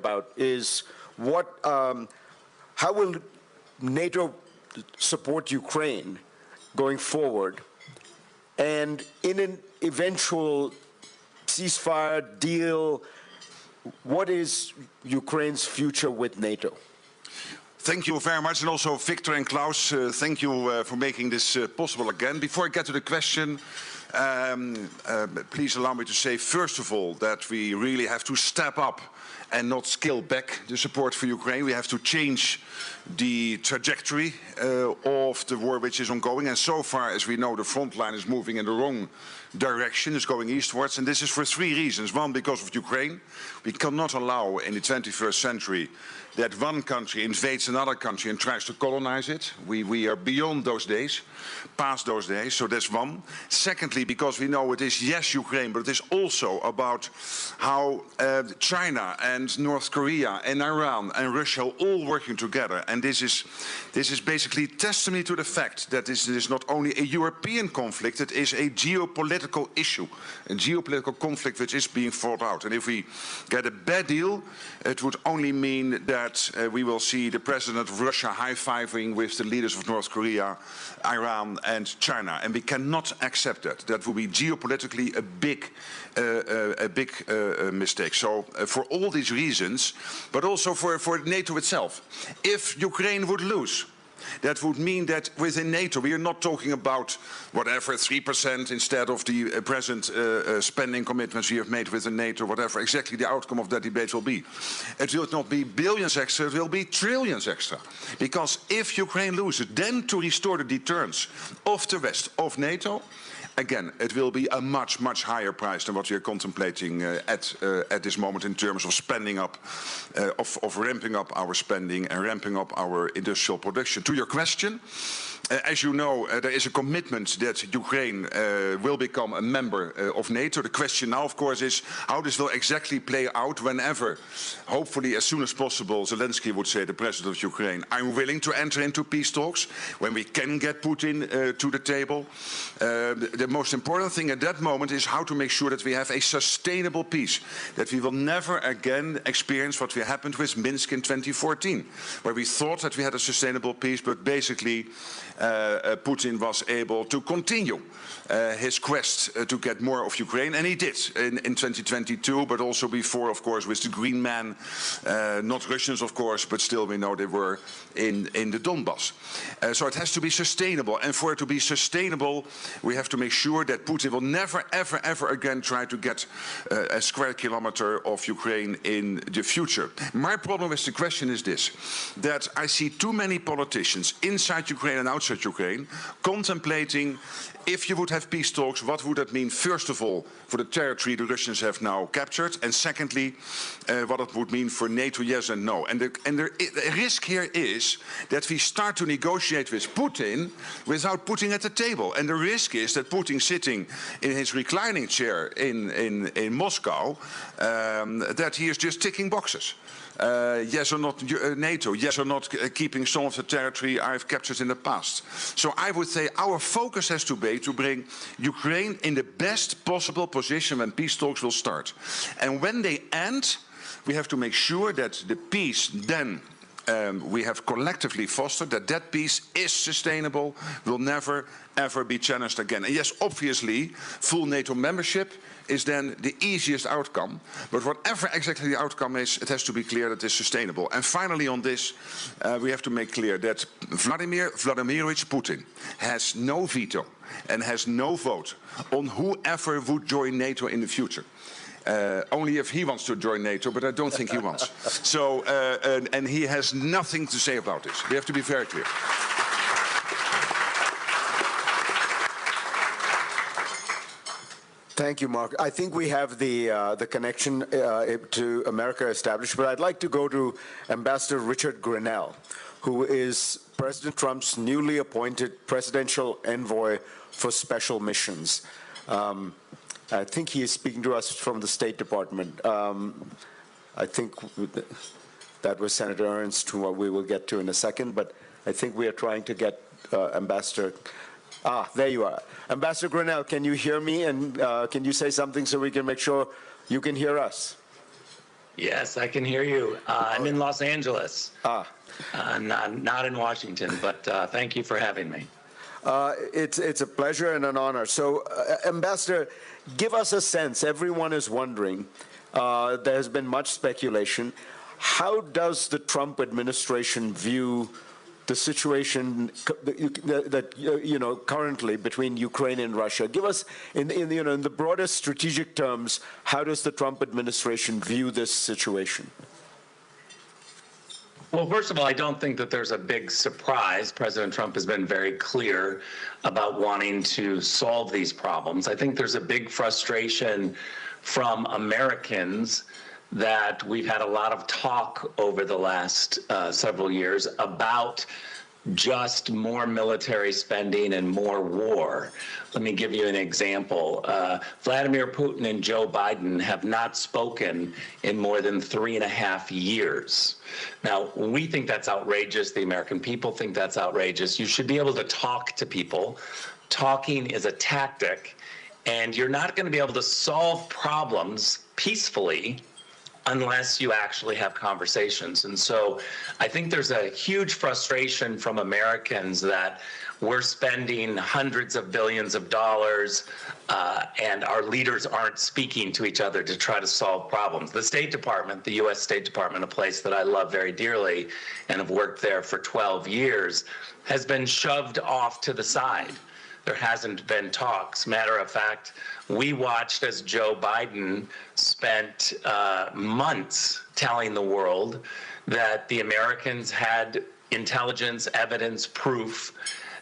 about is how will NATO support Ukraine going forward, and in an eventual ceasefire deal, what is Ukraine's future with NATO? Thank you very much, and also Victor and Klaus, thank you for making this possible again. Before I get to the question, please allow me to say, first of all, that we really have to step up and not scale back the support for Ukraine. We have to change the trajectory of the war which is ongoing, and so far as we know the front line is moving in the wrong direction, is going eastwards, and this is for three reasons. One, because of Ukraine. We cannot allow in the 21st century that one country invades another country and tries to colonize it. We are beyond those days, past those days, so that's one. Secondly, because we know it is, yes, Ukraine, but it is also about how China and North Korea and Iran and Russia are all working together. And this is basically testimony to the fact that this is not only a European conflict, it is a geopolitical issue, a geopolitical conflict which is being fought out. And if we get a bad deal, it would only mean that we will see the president of Russia high-fiving with the leaders of North Korea, Iran and China. And we cannot accept that. That would be geopolitically a big mistake. So for all these reasons, but also for NATO itself, if Ukraine would lose, that would mean that within NATO, we are not talking about whatever 3% instead of the present spending commitments we have made within NATO, whatever exactly the outcome of that debate will be. It will not be billions extra, it will be trillions extra. Because if Ukraine loses, then to restore the deterrence of the West, of NATO, again, it will be a much, much higher price than what we are contemplating at this moment in terms of spending up, of ramping up our spending and ramping up our industrial production. To your question, as you know, there is a commitment that Ukraine will become a member of NATO. The question now, of course, is how this will exactly play out whenever, hopefully as soon as possible, Zelensky would say, the president of Ukraine, I'm willing to enter into peace talks, when we can get Putin to the table. The most important thing at that moment is how to make sure that we have a sustainable peace, that we will never again experience what happened with Minsk in 2014, where we thought that we had a sustainable peace, but basically Putin was able to continue his quest to get more of Ukraine, and he did in 2022, but also before, of course, with the Green Man, not Russians, of course, but still we know they were in the Donbass. So it has to be sustainable, and for it to be sustainable, we have to make sure that Putin will never, ever, ever again try to get a square kilometer of Ukraine in the future. My problem with the question is this, that I see too many politicians inside Ukraine and outside Ukraine contemplating, if you would have peace talks, what would that mean, first of all, for the territory the Russians have now captured, and secondly, what it would mean for NATO, yes and no. And the risk here is that we start to negotiate with Putin without Putin at the table. And the risk is that Putin, sitting in his reclining chair in Moscow, that he is just ticking boxes. Yes or not NATO, yes or not keeping some of the territory I've captured in the past. So I would say our focus has to be to bring Ukraine in the best possible position when peace talks will start. And when they end, we have to make sure that the peace then we have collectively fostered, that peace is sustainable, will never ever be challenged again. And yes, obviously, full NATO membership is then the easiest outcome, but whatever exactly the outcome is, it has to be clear that it's sustainable. And finally on this, we have to make clear that Vladimir Vladimirovich Putin has no veto and has no vote on whoever would join NATO in the future. Only if he wants to join NATO, but I don't think he wants. So, and he has nothing to say about this. We have to be very clear. Thank you, Mark. I think we have the connection to America established, but I'd like to go to Ambassador Richard Grenell, who is President Trump's newly appointed presidential envoy for special missions. I think he is speaking to us from the State Department. I think that was Senator Ernst, who we will get to in a second, but I think we are trying to get Ambassador... there you are. Ambassador Grenell, can you hear me, and can you say something so we can make sure you can hear us? Yes, I can hear you. I'm in Los Angeles. Not in Washington, but thank you for having me. It's a pleasure and an honor. So, Ambassador, give us a sense. Everyone is wondering. There's been much speculation. How does the Trump administration view the situation that currently between Ukraine and Russia? Give us, in the broadest strategic terms, how does the Trump administration view this situation? Well, first of all, I don't think that there's a big surprise. President Trump has been very clear about wanting to solve these problems. I think there's a big frustration from Americans that we've had a lot of talk over the last several years about just more military spending and more war. Let me give you an example. Vladimir Putin and Joe Biden have not spoken in more than 3.5 years. Now, we think that's outrageous. The American people think that's outrageous. You should be able to talk to people. Talking is a tactic, and you're not going to be able to solve problems peacefully unless you actually have conversations. And so I think there's a huge frustration from Americans that we're spending hundreds of billions of dollars and our leaders aren't speaking to each other to try to solve problems. The State Department, the U.S. State Department, a place that I love very dearly and have worked there for 12 years, has been shoved off to the side. There hasn't been talks. Matter of fact, we watched as Joe Biden spent months telling the world that the Americans had intelligence, evidence, proof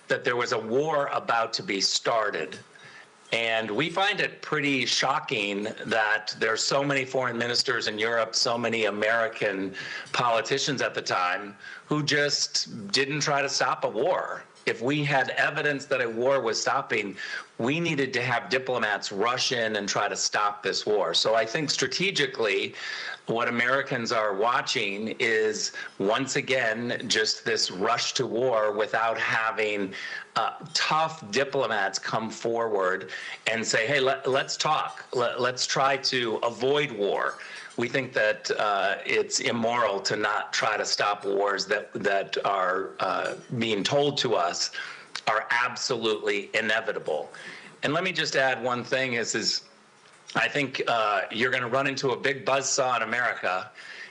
that there was a war about to be started. And we find it pretty shocking that there's so many foreign ministers in Europe, so many American politicians at the time who just didn't try to stop a war. If we had evidence that a war was stopping, we needed to have diplomats rush in and try to stop this war. So I think strategically, what Americans are watching is, once again, just this rush to war without having tough diplomats come forward and say, hey, let's talk. Let's try to avoid war. We think that it's immoral to not try to stop wars that are being told to us are absolutely inevitable. And let me just add one thing is I think you're going to run into a big buzzsaw in America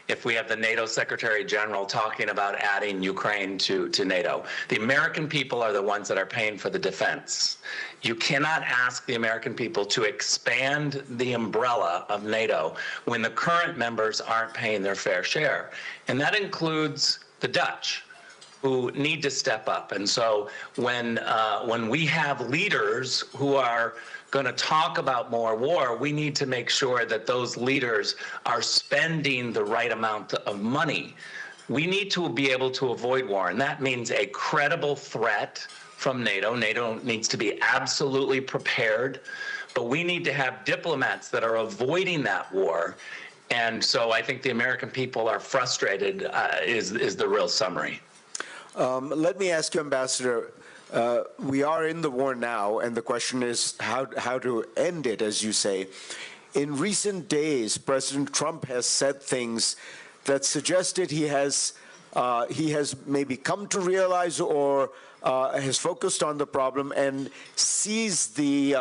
if we have the NATO Secretary General talking about adding Ukraine to NATO. The American people are the ones that are paying for the defense. You cannot ask the American people to expand the umbrella of NATO when the current members aren't paying their fair share. And that includes the Dutch, who need to step up. And so when we have leaders who are going to talk about more war, we need to make sure that those leaders are spending the right amount of money. We need to be able to avoid war, and that means a credible threat from NATO. NATO needs to be absolutely prepared, but we need to have diplomats that are avoiding that war. And so I think the American people are frustrated, is the real summary. Let me ask you, Ambassador, we are in the war now, and the question is how to end it, as you say. In recent days, President Trump has said things that suggested he has maybe come to realize or has focused on the problem and sees the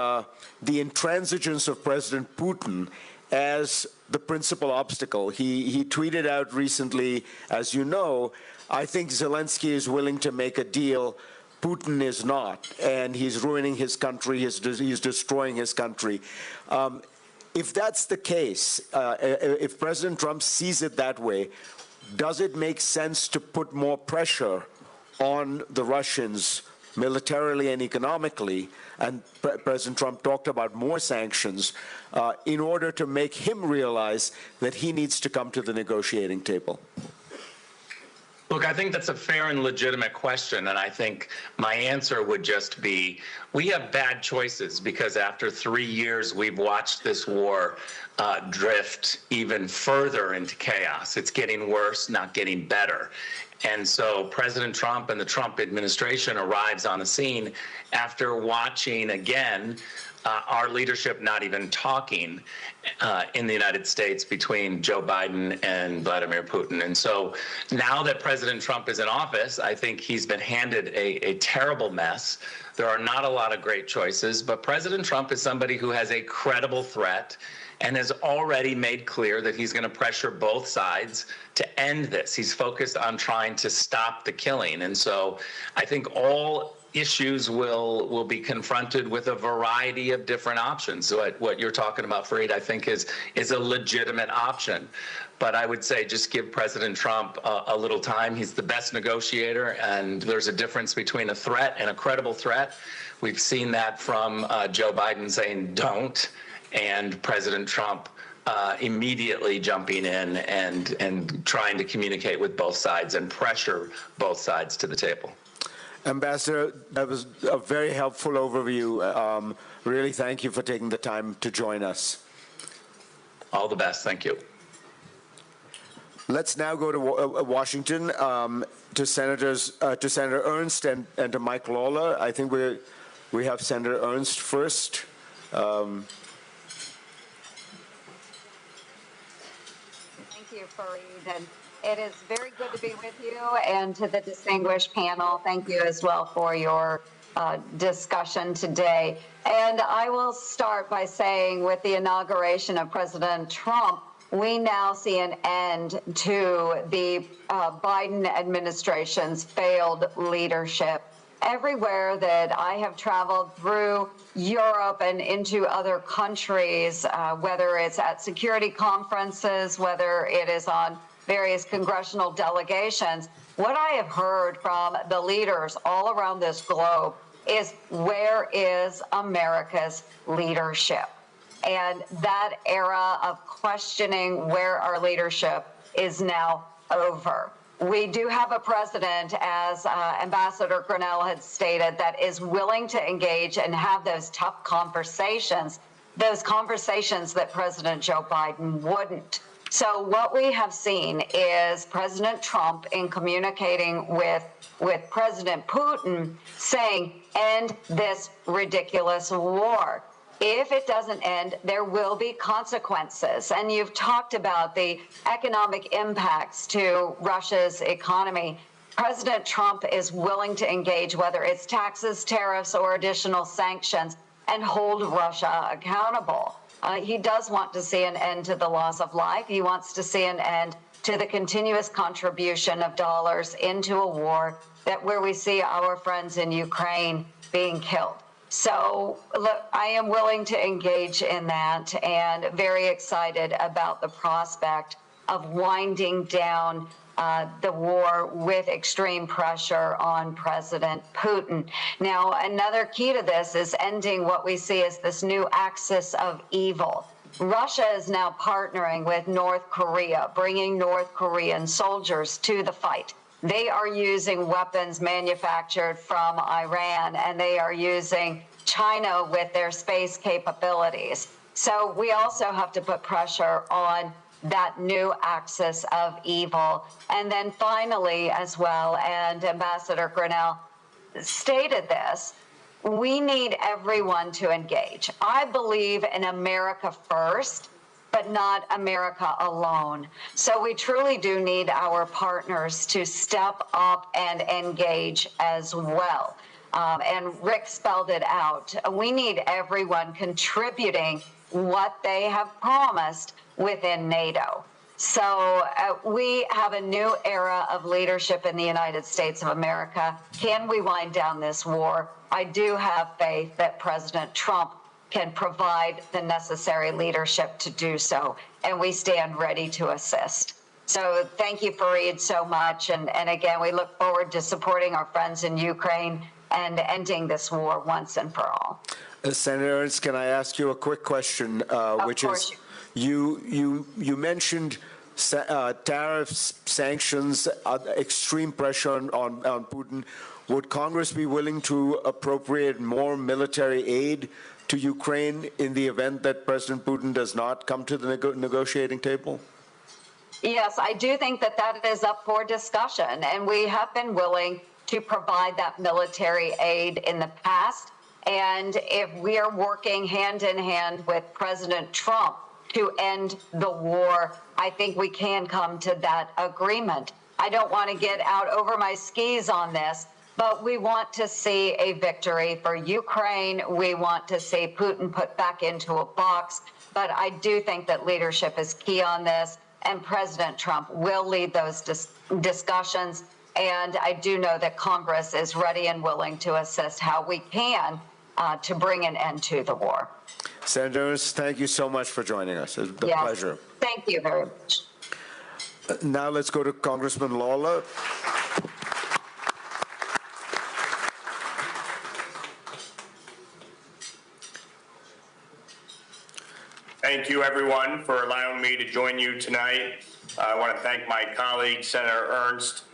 intransigence of President Putin as the principal obstacle. He tweeted out recently, as you know, I think Zelensky is willing to make a deal. Putin is not, and he's ruining his country, he's destroying his country. If that's the case, if President Trump sees it that way, does it make sense to put more pressure on the Russians militarily and economically, and President Trump talked about more sanctions, in order to make him realize that he needs to come to the negotiating table? Look, I think that's a fair and legitimate question, and I think my answer would just be, we have bad choices because after 3 years, we've watched this war drift even further into chaos. It's getting worse, not getting better. And so President Trump and the Trump administration arrives on the scene after watching, again, our leadership not even talking in the United States between Joe Biden and Vladimir Putin. And so now that President Trump is in office, I think he's been handed a terrible mess. There are not a lot of great choices, but President Trump is somebody who has a credible threat and has already made clear that he's going to pressure both sides to end this. He's focused on trying to stop the killing. And so I think all issues will be confronted with a variety of different options. So what you're talking about, Fareed, I think is a legitimate option. But I would say just give President Trump a little time. He's the best negotiator, and there's a difference between a threat and a credible threat. We've seen that from Joe Biden saying don't, and President Trump immediately jumping in and trying to communicate with both sides and pressure both sides to the table. Ambassador, that was a very helpful overview. Really thank you for taking the time to join us. All the best. Thank you. Let's now go to Washington, to Senator Ernst and to Mike Lawler. I think we have Senator Ernst first. Thank you, Fareed. And it is very good to be with you, and to the distinguished panel, thank you as well for your discussion today. And I will start by saying, with the inauguration of President Trump, we now see an end to the Biden administration's failed leadership. Everywhere that I have traveled through Europe and into other countries, whether it's at security conferences, whether it is on various congressional delegations, what I have heard from the leaders all around this globe is, where is America's leadership? And that era of questioning where our leadership is now over. We do have a president, as Ambassador Grinnell had stated, that is willing to engage and have those tough conversations, those conversations that President Joe Biden wouldn't. So what we have seen is President Trump, in communicating with President Putin, saying, end this ridiculous war. If it doesn't end, there will be consequences. And you've talked about the economic impacts to Russia's economy. President Trump is willing to engage, whether it's taxes, tariffs, or additional sanctions, and hold Russia accountable. He does want to see an end to the loss of life. He wants to see an end to the continuous contribution of dollars into a war where we see our friends in Ukraine being killed. So, look, I am willing to engage in that, and very excited about the prospect of winding down the war with extreme pressure on President Putin. Now, another key to this is ending what we see as this new axis of evil. Russia is now partnering with North Korea, bringing North Korean soldiers to the fight. They are using weapons manufactured from Iran, and they are using China with their space capabilities. So we also have to put pressure on that new axis of evil. And then finally, as well, and Ambassador Grinnell stated this, we need everyone to engage. I believe in America first, but not America alone. So we truly do need our partners to step up and engage as well. And Rick spelled it out. We need everyone contributing what they have promised within NATO. So we have a new era of leadership in the United States of America. Can we wind down this war? I do have faith that President Trump can provide the necessary leadership to do so, and we stand ready to assist. So thank you, Fareed, so much. And again, we look forward to supporting our friends in Ukraine and ending this war once and for all. Senator Ernst, can I ask you a quick question, which is, you mentioned tariffs, sanctions, extreme pressure on Putin. Would Congress be willing to appropriate more military aid to Ukraine in the event that President Putin does not come to the negotiating table? Yes, I do think that that is up for discussion, and we have been willing to provide that military aid in the past. And if we are working hand in hand with President Trump to end the war, I think we can come to that agreement. I don't want to get out over my skis on this, but we want to see a victory for Ukraine. We want to see Putin put back into a box. But I do think that leadership is key on this, and President Trump will lead those discussions. And I do know that Congress is ready and willing to assist how we can to bring an end to the war. Senators, thank you so much for joining us. It's been a pleasure. Thank you very much. Now let's go to Congressman Lawler. Thank you, everyone, for allowing me to join you tonight. I want to thank my colleague, Senator Ernst,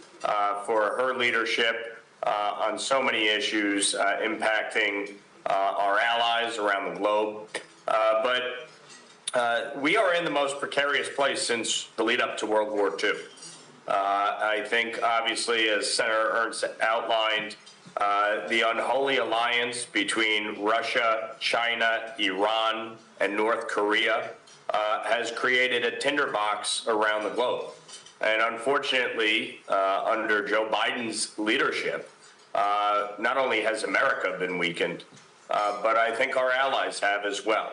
for her leadership on so many issues impacting our allies around the globe. But we are in the most precarious place since the lead up to World War II. I think, obviously, as Senator Ernst outlined, the unholy alliance between Russia, China, Iran, and North Korea has created a tinderbox around the globe. And unfortunately, under Joe Biden's leadership, not only has America been weakened, but I think our allies have as well.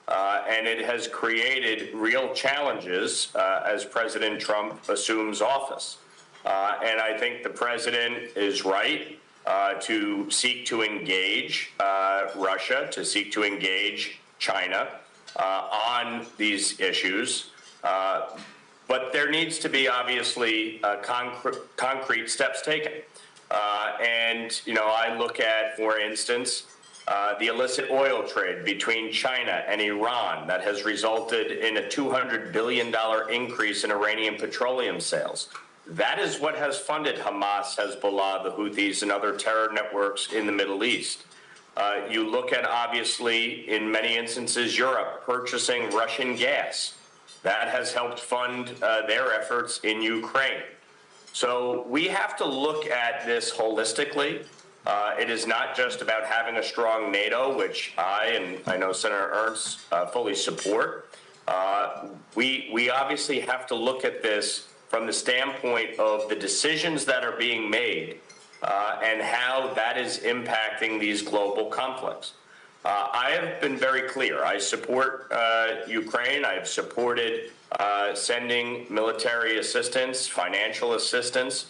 And it has created real challenges as President Trump assumes office. And I think the president is right to seek to engage Russia, to seek to engage China on these issues. But there needs to be, obviously, concrete steps taken. And, you know, I look at, for instance, the illicit oil trade between China and Iran that has resulted in a $200 billion increase in Iranian petroleum sales. That is what has funded Hamas, Hezbollah, the Houthis, and other terror networks in the Middle East. You look at, obviously, in many instances, Europe purchasing Russian gas. That has helped fund their efforts in Ukraine. So we have to look at this holistically. It is not just about having a strong NATO, which I and I know Senator Ernst fully support. We obviously have to look at this from the standpoint of the decisions that are being made and how that is impacting these global conflicts. I have been very clear. I support Ukraine. I have supported sending military assistance, financial assistance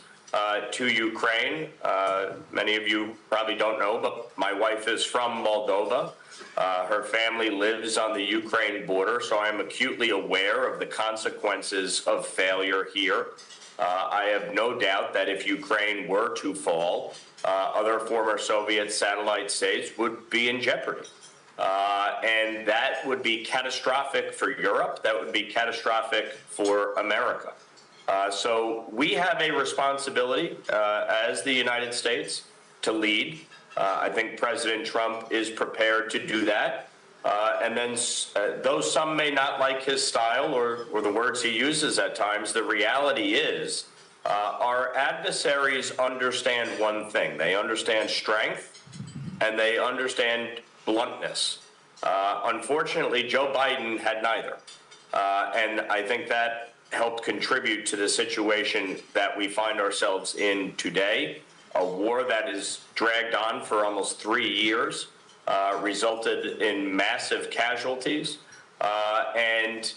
to Ukraine. Many of you probably don't know, but my wife is from Moldova. Her family lives on the Ukraine border, so I am acutely aware of the consequences of failure here. I have no doubt that if Ukraine were to fall, other former Soviet satellite states would be in jeopardy. And that would be catastrophic for Europe. That would be catastrophic for America. So we have a responsibility as the United States to lead. I think President Trump is prepared to do that. And then though some may not like his style or the words he uses at times, the reality is our adversaries understand one thing. They understand strength and they understand bluntness. Unfortunately, Joe Biden had neither. And I think that helped contribute to the situation that we find ourselves in today. A war that is dragged on for almost 3 years, resulted in massive casualties, and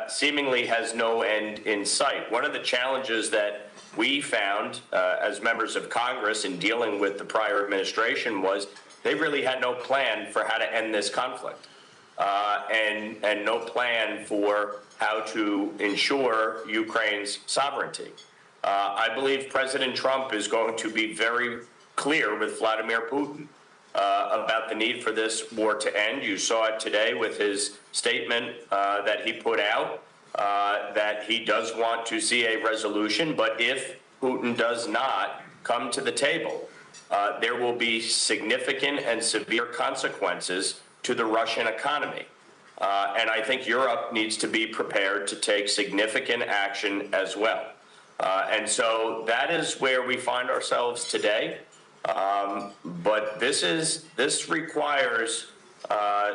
seemingly has no end in sight. One of the challenges that we found as members of Congress in dealing with the prior administration was they really had no plan for how to end this conflict, and no plan for how to ensure Ukraine's sovereignty. I believe President Trump is going to be very clear with Vladimir Putin about the need for this war to end. You saw it today with his statement that he put out, that he does want to see a resolution, but if Putin does not come to the table, there will be significant and severe consequences to the Russian economy. And I think Europe needs to be prepared to take significant action as well. And so that is where we find ourselves today. But this requires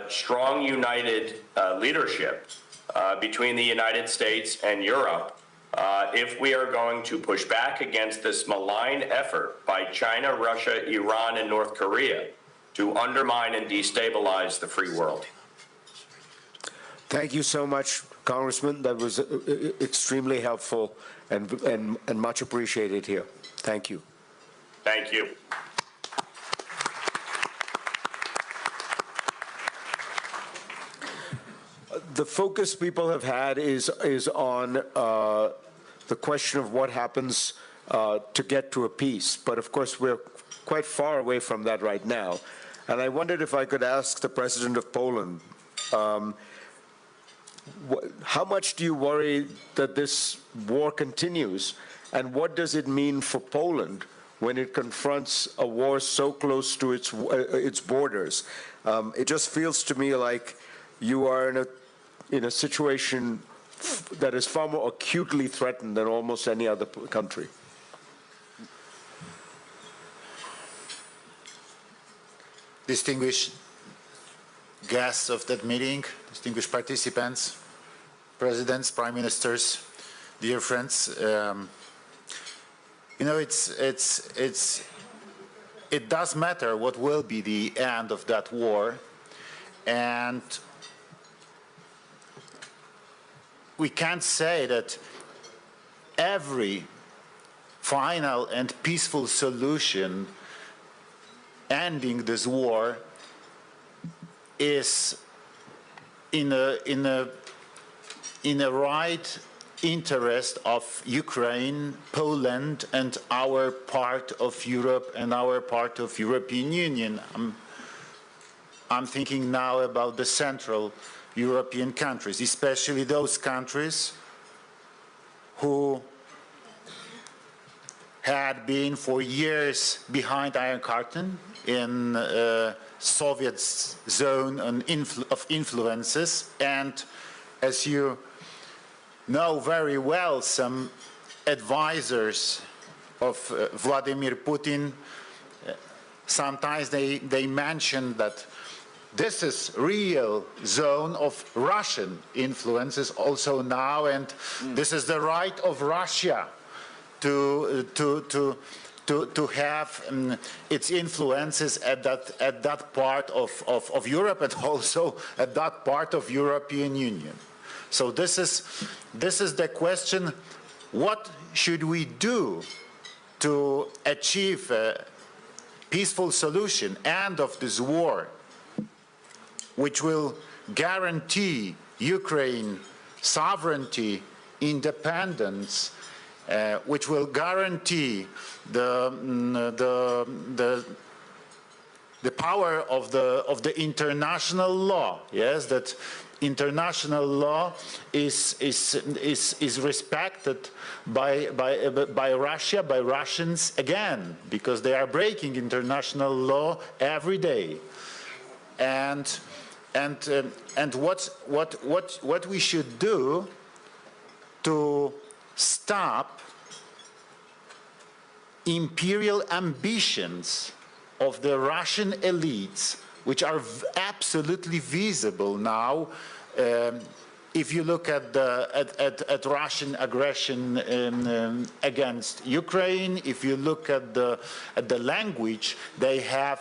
strong, united leadership between the United States and Europe if we are going to push back against this malign effort by China, Russia, Iran, and North Korea to undermine and destabilize the free world. Thank you so much, Congressman. That was extremely helpful and much appreciated here. Thank you. Thank you. The focus people have had is on the question of what happens to get to a peace. But of course, we're quite far away from that right now. And I wondered if I could ask the President of Poland, how much do you worry that this war continues? And what does it mean for Poland when it confronts a war so close to its borders? It just feels to me like you are in a situation that is far more acutely threatened than almost any other country. Distinguished guests of that meeting, distinguished participants, presidents, prime ministers, dear friends, you know, it does matter what will be the end of that war, and we can't say that every final and peaceful solution ending this war is in a right interest of Ukraine, Poland, and our part of Europe and our part of European Union. I'm thinking now about the Central European countries, especially those countries who had been for years behind Iron Curtain in Soviet zone of influences, and as you know very well, some advisors of Vladimir Putin, sometimes they mention that this is real zone of Russian influences also now, and this is the right of Russia to have its influences at that part of Europe, and also at that part of European Union. So this is the question: what should we do to achieve a peaceful solution, end of this war, which will guarantee Ukraine sovereignty, independence, which will guarantee the power of the international law. Yes, that international law is respected by Russia, by Russians again, because they are breaking international law every day. And what we should do to stop imperial ambitions of the Russian elites, which are absolutely visible now. If you look at Russian aggression against Ukraine, if you look at the language they have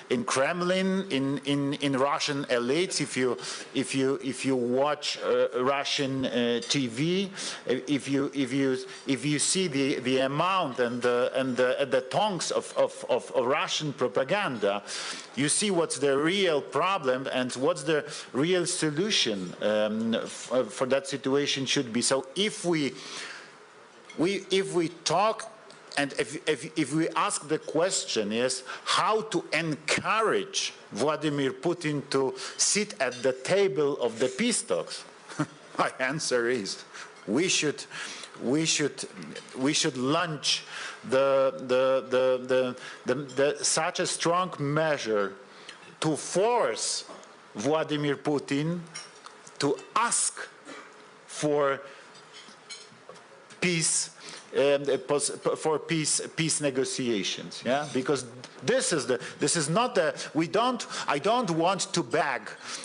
in Kremlin, in Russian elites, if you watch Russian TV, if you see the amount and the tongues of Russian propaganda, you see what's the real problem and what's the real solution for that situation should be. So if we talk, and if we ask the question is how to encourage Vladimir Putin to sit at the table of the peace talks, my answer is we should launch such a strong measure to force Vladimir Putin to ask for peace for peace negotiations. Yeah, because this is not I don't want to beg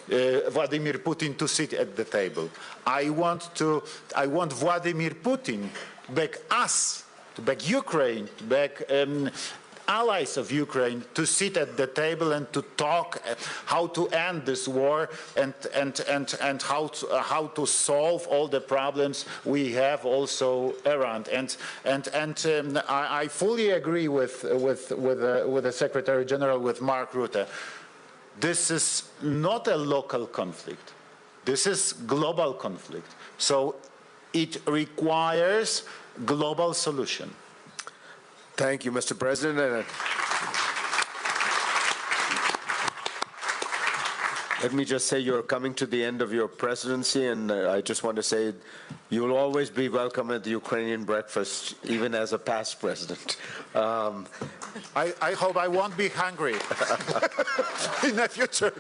Vladimir Putin to sit at the table. I want Vladimir Putin to beg us, to beg Ukraine, to beg allies of Ukraine to sit at the table and to talk how to end this war and how to solve all the problems we have also around. I fully agree with the Secretary General, with Mark Rютте. This is not a local conflict. This is global conflict. So it requires global solution. Thank you, Mr. President. Let me just say you're coming to the end of your presidency, and I just want to say you'll always be welcome at the Ukrainian breakfast, even as a past president. I hope I won't be hungry in the future.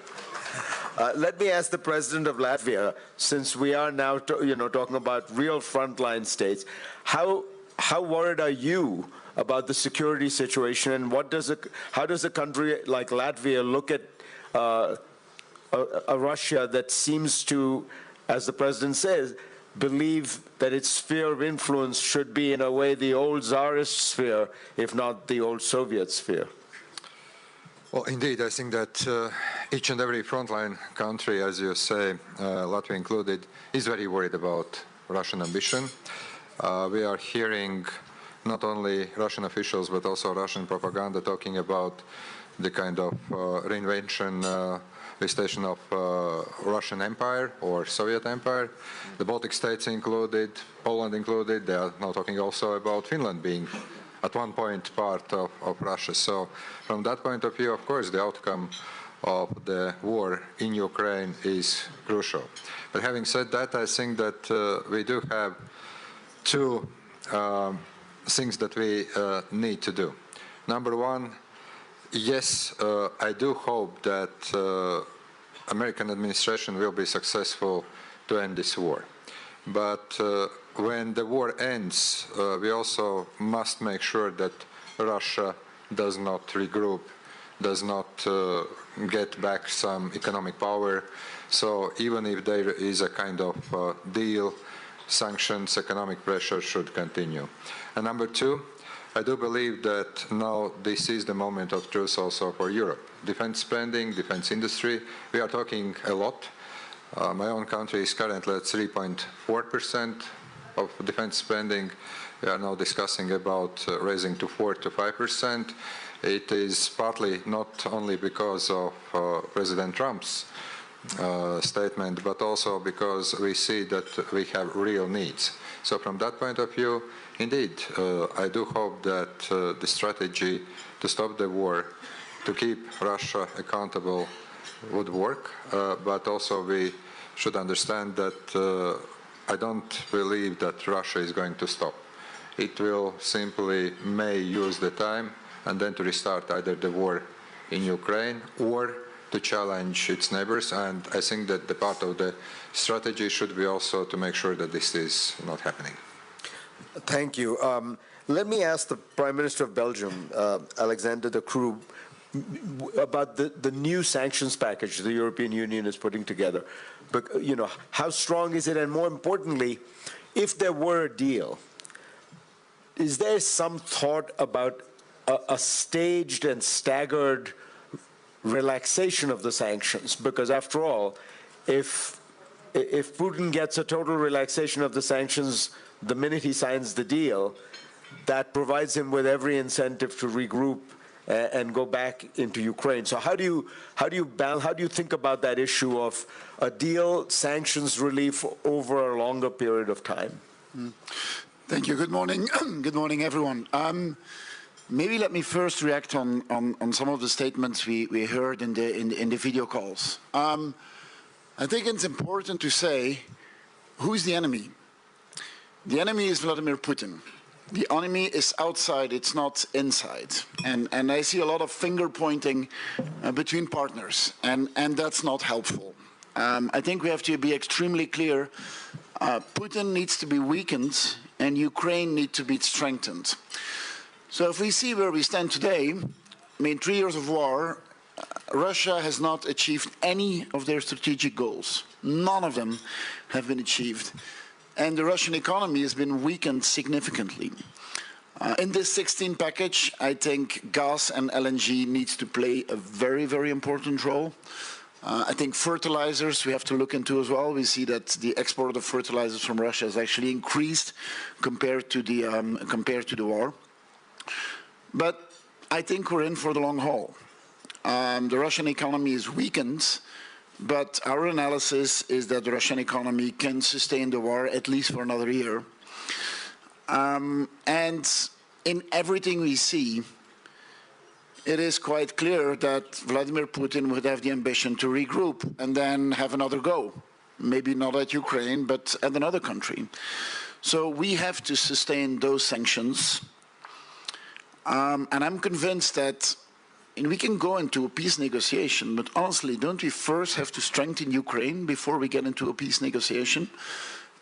Let me ask the President of Latvia, since we are now talking about real frontline states, how worried are you about the security situation, and how does a country like Latvia look at a Russia that seems to, as the President says, believe that its sphere of influence should be in a way the old Tsarist sphere, if not the old Soviet sphere? Well, indeed, I think that each and every frontline country, as you say, Latvia included, is very worried about Russian ambition. We are hearing not only Russian officials, but also Russian propaganda talking about the kind of reinvention, restation of Russian Empire or Soviet Empire. The Baltic states included, Poland included. They are now talking also about Finland being at one point part of Russia. So from that point of view, of course, the outcome of the war in Ukraine is crucial. But having said that, I think that we do have two things that we need to do. Number one, yes, I do hope that American administration will be successful to end this war. But when the war ends, we also must make sure that Russia does not regroup, does not get back some economic power. So even if there is a kind of deal, sanctions, economic pressure should continue. And number two, I do believe that now this is the moment of truth also for Europe. Defense spending, defense industry, we are talking a lot. My own country is currently at 3.4% of defense spending. We are now discussing about raising to 4 to 5%. It is partly not only because of President Trump's statement, but also because we see that we have real needs. So from that point of view, indeed, I do hope that the strategy to stop the war, to keep Russia accountable would work, but also we should understand that I don't believe that Russia is going to stop. It will simply may use the time and then to restart either the war in Ukraine or to challenge its neighbors, and I think that the part of the strategy should be also to make sure that this is not happening. Thank you. Let me ask the Prime Minister of Belgium, Alexander De Croo, about the new sanctions package the European Union is putting together. But, how strong is it? And more importantly, if there were a deal, is there some thought about a staged and staggered relaxation of the sanctions? Because after all, if Putin gets a total relaxation of the sanctions the minute he signs the deal, that provides him with every incentive to regroup and go back into Ukraine. So how do you think about that issue of a deal, sanctions relief over a longer period of time? Thank you. Good morning. Good morning, everyone. Maybe let me first react on some of the statements we heard in the video calls. I think it's important to say, who's the enemy? The enemy is Vladimir Putin. The enemy is outside, it's not inside. And I see a lot of finger pointing between partners, and that's not helpful. I think we have to be extremely clear. Putin needs to be weakened and Ukraine need to be strengthened. So if we see where we stand today, I mean, 3 years of war, Russia has not achieved any of their strategic goals. None of them have been achieved. And the Russian economy has been weakened significantly. In this 16 package, I think gas and LNG needs to play a very, very important role. I think fertilizers we have to look into as well. We see that the export of fertilizers from Russia has actually increased compared to the war. But I think we're in for the long haul. The Russian economy is weakened, but our analysis is that the Russian economy can sustain the war at least for another year. And in everything we see, it is quite clear that Vladimir Putin would have the ambition to regroup and then have another go. Maybe not at Ukraine, but at another country. So we have to sustain those sanctions. And I'm convinced that we can go into a peace negotiation, but honestly, don't we first have to strengthen Ukraine before we get into a peace negotiation?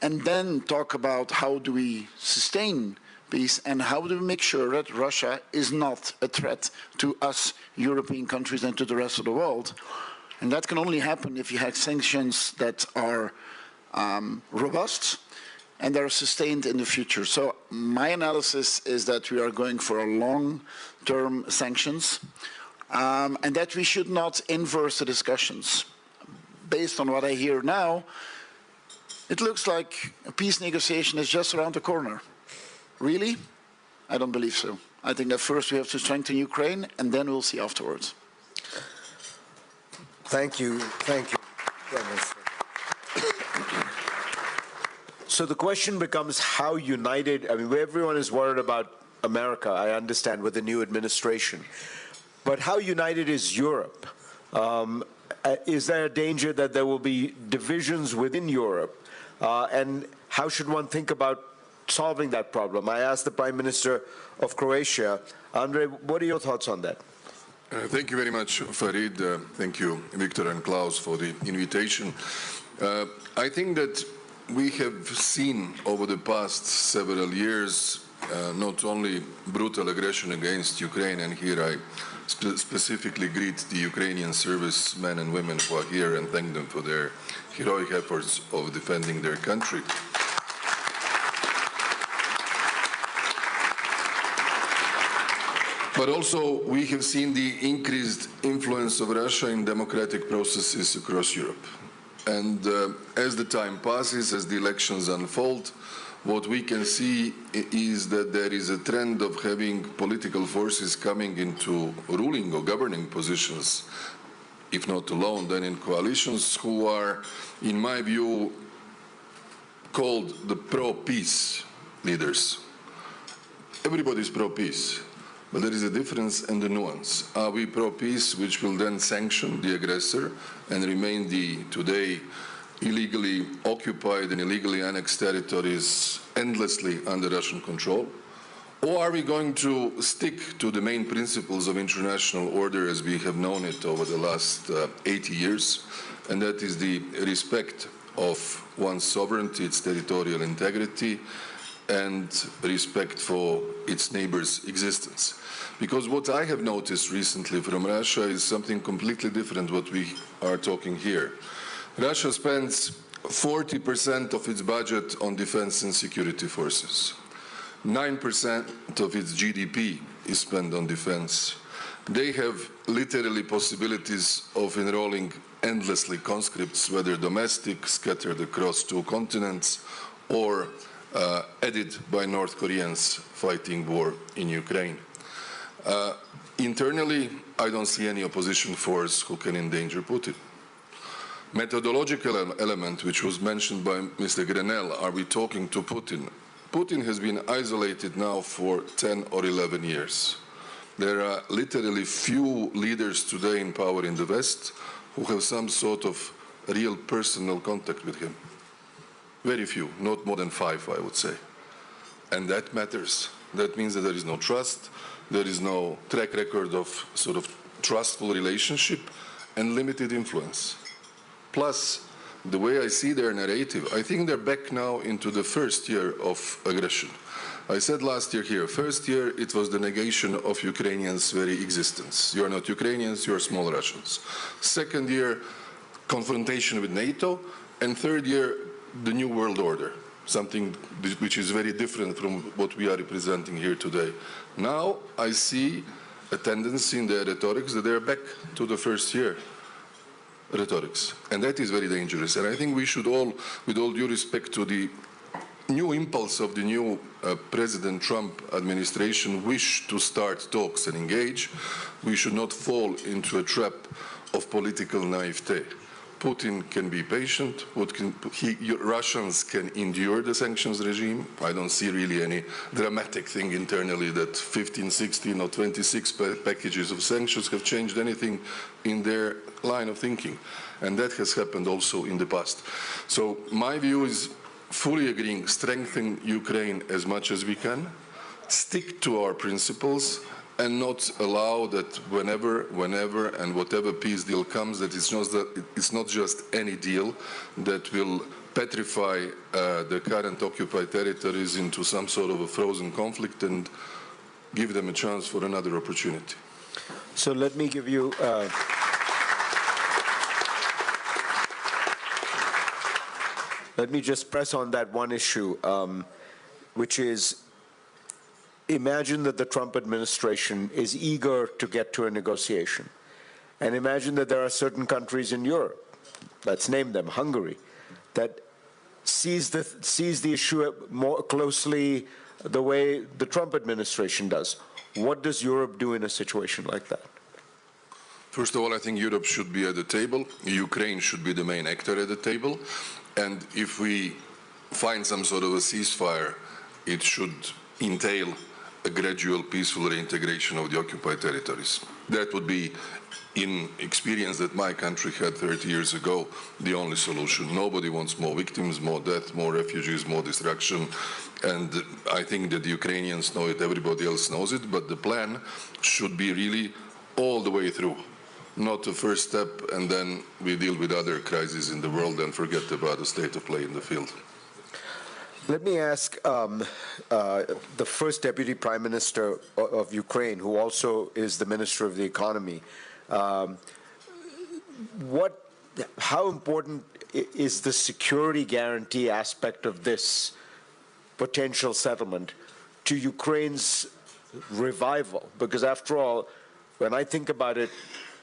And then talk about how do we sustain peace and how do we make sure that Russia is not a threat to us European countries and to the rest of the world. And that can only happen if you have sanctions that are robust and that are sustained in the future. So my analysis is that we are going for a long-term sanctions and that we should not inverse the discussions. Based on what I hear now, it looks like a peace negotiation is just around the corner. Really? I don't believe so. I think that first we have to strengthen Ukraine, and then we'll see afterwards. Thank you. Thank you. So the question becomes how united, I mean, everyone is worried about America, I understand, with the new administration. But how united is Europe? Is there a danger that there will be divisions within Europe? And how should one think about solving that problem? I asked the Prime Minister of Croatia. Andrej, what are your thoughts on that? Thank you very much, Farid. Thank you, Victor and Klaus, for the invitation. I think that we have seen over the past several years not only brutal aggression against Ukraine, and here I specifically greet the Ukrainian servicemen and women who are here and thank them for their heroic efforts of defending their country. But also, we have seen the increased influence of Russia in democratic processes across Europe. And as the time passes, as the elections unfold, what we can see is that there is a trend of having political forces coming into ruling or governing positions, if not alone, then in coalitions, who are, in my view, called the pro-peace leaders. Everybody is pro-peace. But there is a difference and a nuance. Are we pro-peace, which will then sanction the aggressor and remain the today illegally occupied and illegally annexed territories endlessly under Russian control? Or are we going to stick to the main principles of international order as we have known it over the last 80 years, and that is the respect of one's sovereignty, its territorial integrity, and respect for its neighbors' existence? Because what I have noticed recently from Russia is something completely different what we are talking here. Russia spends 40% of its budget on defense and security forces. 9% of its GDP is spent on defense. They have literally possibilities of enrolling endlessly conscripts, whether domestic, scattered across 2 continents, or added by North Koreans fighting war in Ukraine. Internally, I don't see any opposition force who can endanger Putin. Methodological element, which was mentioned by Mr. Grenell, are we talking to Putin? Putin has been isolated now for 10 or 11 years. There are literally few leaders today in power in the West who have some sort of real personal contact with him. Very few, not more than 5, I would say. And that matters. That means that there is no trust, there is no track record of sort of trustful relationship, and limited influence. Plus, the way I see their narrative, I think they're back now into the first year of aggression. I said last year here, first year it was the negation of Ukrainians' very existence. You are not Ukrainians, you are small Russians. Second year, confrontation with NATO. And third year, the new world order, something which is very different from what we are representing here today. Now I see a tendency in their rhetorics that they are back to the first year rhetorics. And that is very dangerous. And I think we should all, with all due respect to the new impulse of the new President Trump administration, wish to start talks and engage, we should not fall into a trap of political naivete. Putin can be patient, Russians can endure the sanctions regime. I don't see really any dramatic thing internally that 15, 16 or 26 packages of sanctions have changed anything in their line of thinking. And that has happened also in the past. So my view is fully agreeing, strengthen Ukraine as much as we can, stick to our principles, and not allow that whenever and whatever peace deal comes, that it's not just any deal that will petrify the current occupied territories into some sort of a frozen conflict and give them a chance for another opportunity. So let me give you let me just press on that one issue, which is, imagine that the Trump administration is eager to get to a negotiation. And imagine that there are certain countries in Europe, let's name them, Hungary, that sees the issue more closely the way the Trump administration does. What does Europe do in a situation like that? First of all, I think Europe should be at the table. Ukraine should be the main actor at the table. And if we find some sort of a ceasefire, it should entail a gradual peaceful reintegration of the occupied territories. That would be, in experience that my country had 30 years ago, the only solution. Nobody wants more victims, more death, more refugees, more destruction. And I think that the Ukrainians know it, everybody else knows it, but the plan should be really all the way through. Not the first step and then we deal with other crises in the world and forget about the state of play in the field. Let me ask the first Deputy Prime Minister of Ukraine, who also is the Minister of the Economy, how important is the security guarantee aspect of this potential settlement to Ukraine's revival? Because after all, when I think about it,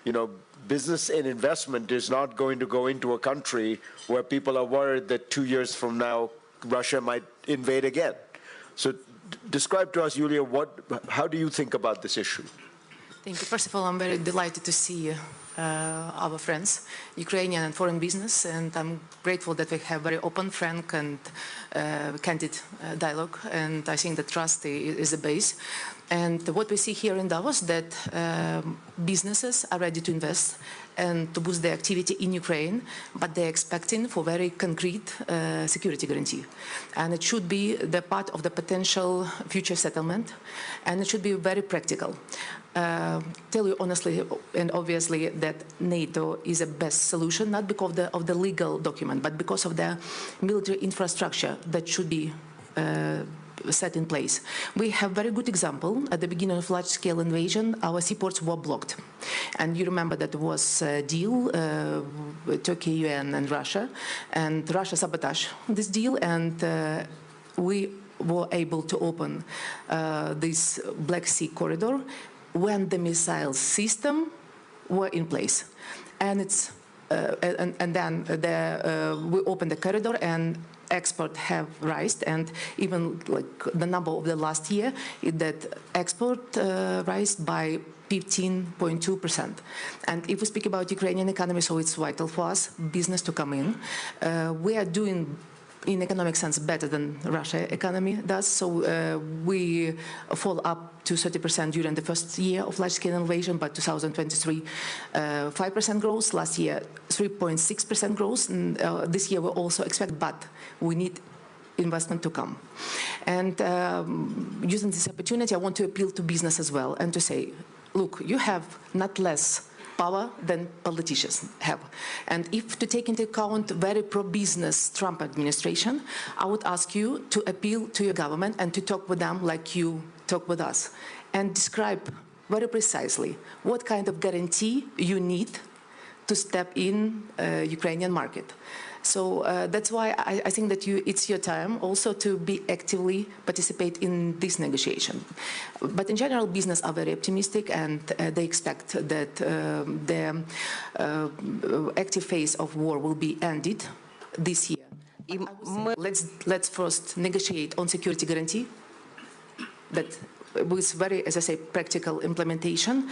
you know, business and investment is not going to go into a country where people are worried that 2 years from now Russia might invade again. So describe to us, Yulia, how do you think about this issue? Thank you. First of all, I'm very delighted to see our friends, Ukrainian and foreign business, and I'm grateful that we have very open, frank and candid dialogue, and I think that trust is the base. And what we see here in Davos, that businesses are ready to invest and to boost their activity in Ukraine, but they're expecting for very concrete security guarantee. And it should be the part of the potential future settlement, and it should be very practical. Tell you honestly and obviously that NATO is the best solution, not because of the legal document, but because of the military infrastructure that should be set in place. We have very good example. At the beginning of large-scale invasion, our seaports were blocked. And you remember that there was a deal, Turkey, UN, and Russia sabotaged this deal, and we were able to open this Black Sea corridor when the missile system were in place. And it's and then we opened the corridor and export have risen, and even like the number of the last year, that export rise by 15.2%. And if we speak about Ukrainian economy, so it's vital for us, business to come in. We are doing, in economic sense, better than Russia economy does. So we fall up to 30% during the first year of large-scale invasion, but 2023, 5% growth. Last year, 3.6% growth. And, this year we also expect, but we need investment to come. And using this opportunity, I want to appeal to business as well and to say, look, you have not less power than politicians have. And if to take into account very pro-business Trump administration, I would ask you to appeal to your government and to talk with them like you talk with us, and describe very precisely what kind of guarantee you need to step in Ukrainian market. So that's why I think that it's your time also to be actively participate in this negotiation. But in general, business are very optimistic, and they expect that the active phase of war will be ended this year. Let's first negotiate on security guarantee that with very, as I say, practical implementation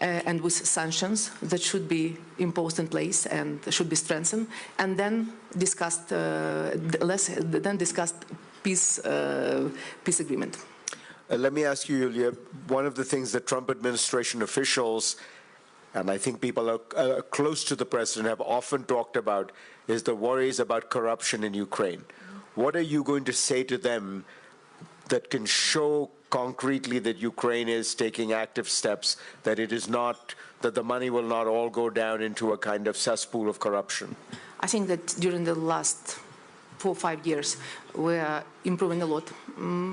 and with sanctions that should be imposed in place and should be strengthened, and then discussed peace agreement. Let me ask you, Yulia, one of the things that Trump administration officials, and I think people are close to the president, have often talked about is the worries about corruption in Ukraine. What are you going to say to them that can show concretely that Ukraine is taking active steps, that it is not, that the money will not all go down into a kind of cesspool of corruption? I think that during the last 4 or 5 years, we are improving a lot.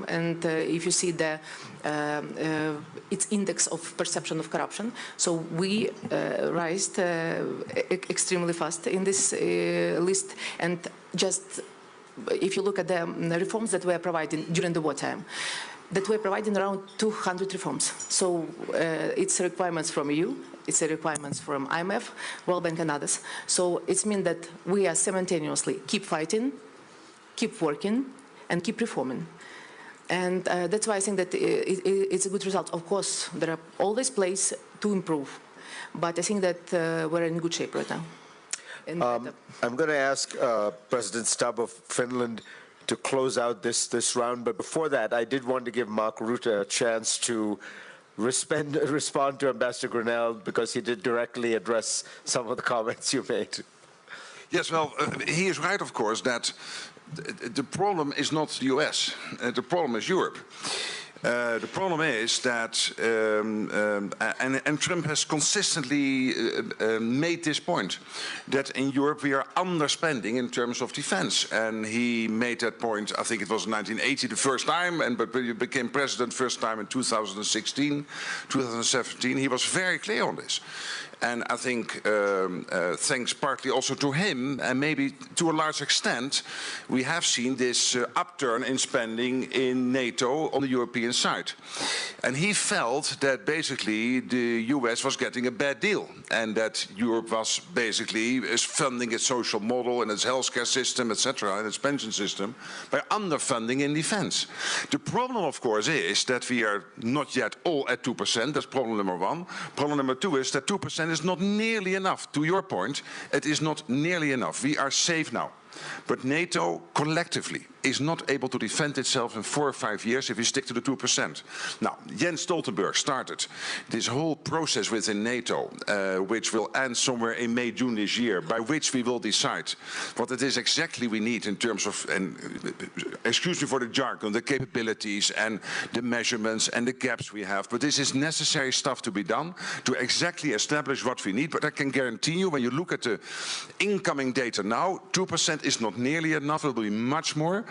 And if you see the its index of perception of corruption, so we raised extremely fast in this list. And just if you look at the reforms that we are providing during the wartime, that we're providing around 200 reforms. So it's requirements from EU, it's a requirements from IMF, World Bank and others. So it means that we are simultaneously keep fighting, keep working, and keep reforming. And that's why I think that it's a good result. Of course, there are always places to improve, but I think that we're in good shape right now. I'm going to ask President Stubb of Finland to close out this round, but before that, I did want to give Mark Rютте a chance to respond to Ambassador Grinnell, because he did directly address some of the comments you made. Yes, well, he is right, of course, that the problem is not the US, the problem is Europe. The problem is that, and Trump has consistently made this point, that in Europe we are underspending in terms of defense. And he made that point, I think it was in 1980 the first time, but when he became president first time in 2016, 2017, he was very clear on this. And I think, thanks partly also to him, and maybe to a large extent, we have seen this upturn in spending in NATO on the European side. And he felt that basically the US was getting a bad deal, and that Europe was basically funding its social model and its healthcare system, etc., and its pension system, by underfunding in defense. The problem, of course, is that we are not yet all at 2%. That's problem number one. Problem number two is that 2% is not nearly enough. To your point, it is not nearly enough. We are safe now. But NATO collectively is not able to defend itself in 4 or 5 years if we stick to the 2%. Now, Jens Stoltenberg started this whole process within NATO, which will end somewhere in May, June this year, by which we will decide what it is exactly we need in terms of, and excuse me for the jargon, the capabilities and the measurements and the gaps we have. But this is necessary stuff to be done to exactly establish what we need. But I can guarantee you, when you look at the incoming data now, 2% is not nearly enough. It will be much more.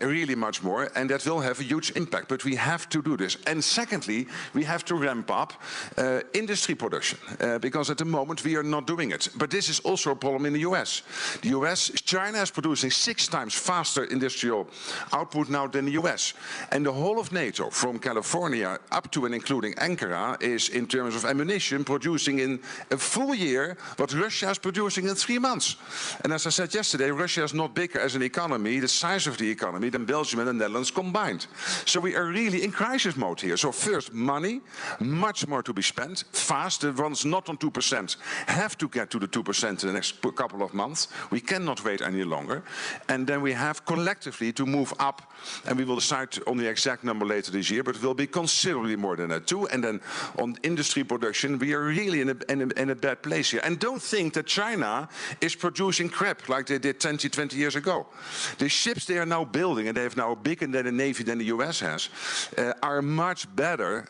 Really much more, and that will have a huge impact. But we have to do this. And secondly, we have to ramp up industry production, because at the moment we are not doing it. But this is also a problem in the US. The US, China is producing 6 times faster industrial output now than the US. And the whole of NATO, from California up to and including Ankara, is in terms of ammunition producing in a full year what Russia is producing in 3 months. And as I said yesterday, Russia is not bigger as an economy, the size of the economy, than Belgium and the Netherlands combined. So we are really in crisis mode here. So first, money, much more to be spent, fast. The ones not on 2% have to get to the 2% in the next couple of months. We cannot wait any longer. And then we have collectively to move up, and we will decide on the exact number later this year, but it will be considerably more than that too. And then on industry production, we are really in a bad place here. And don't think that China is producing crap like they did 20 years ago. They ship ships they are now building, and they have now a bigger than a navy than the US has, are much better,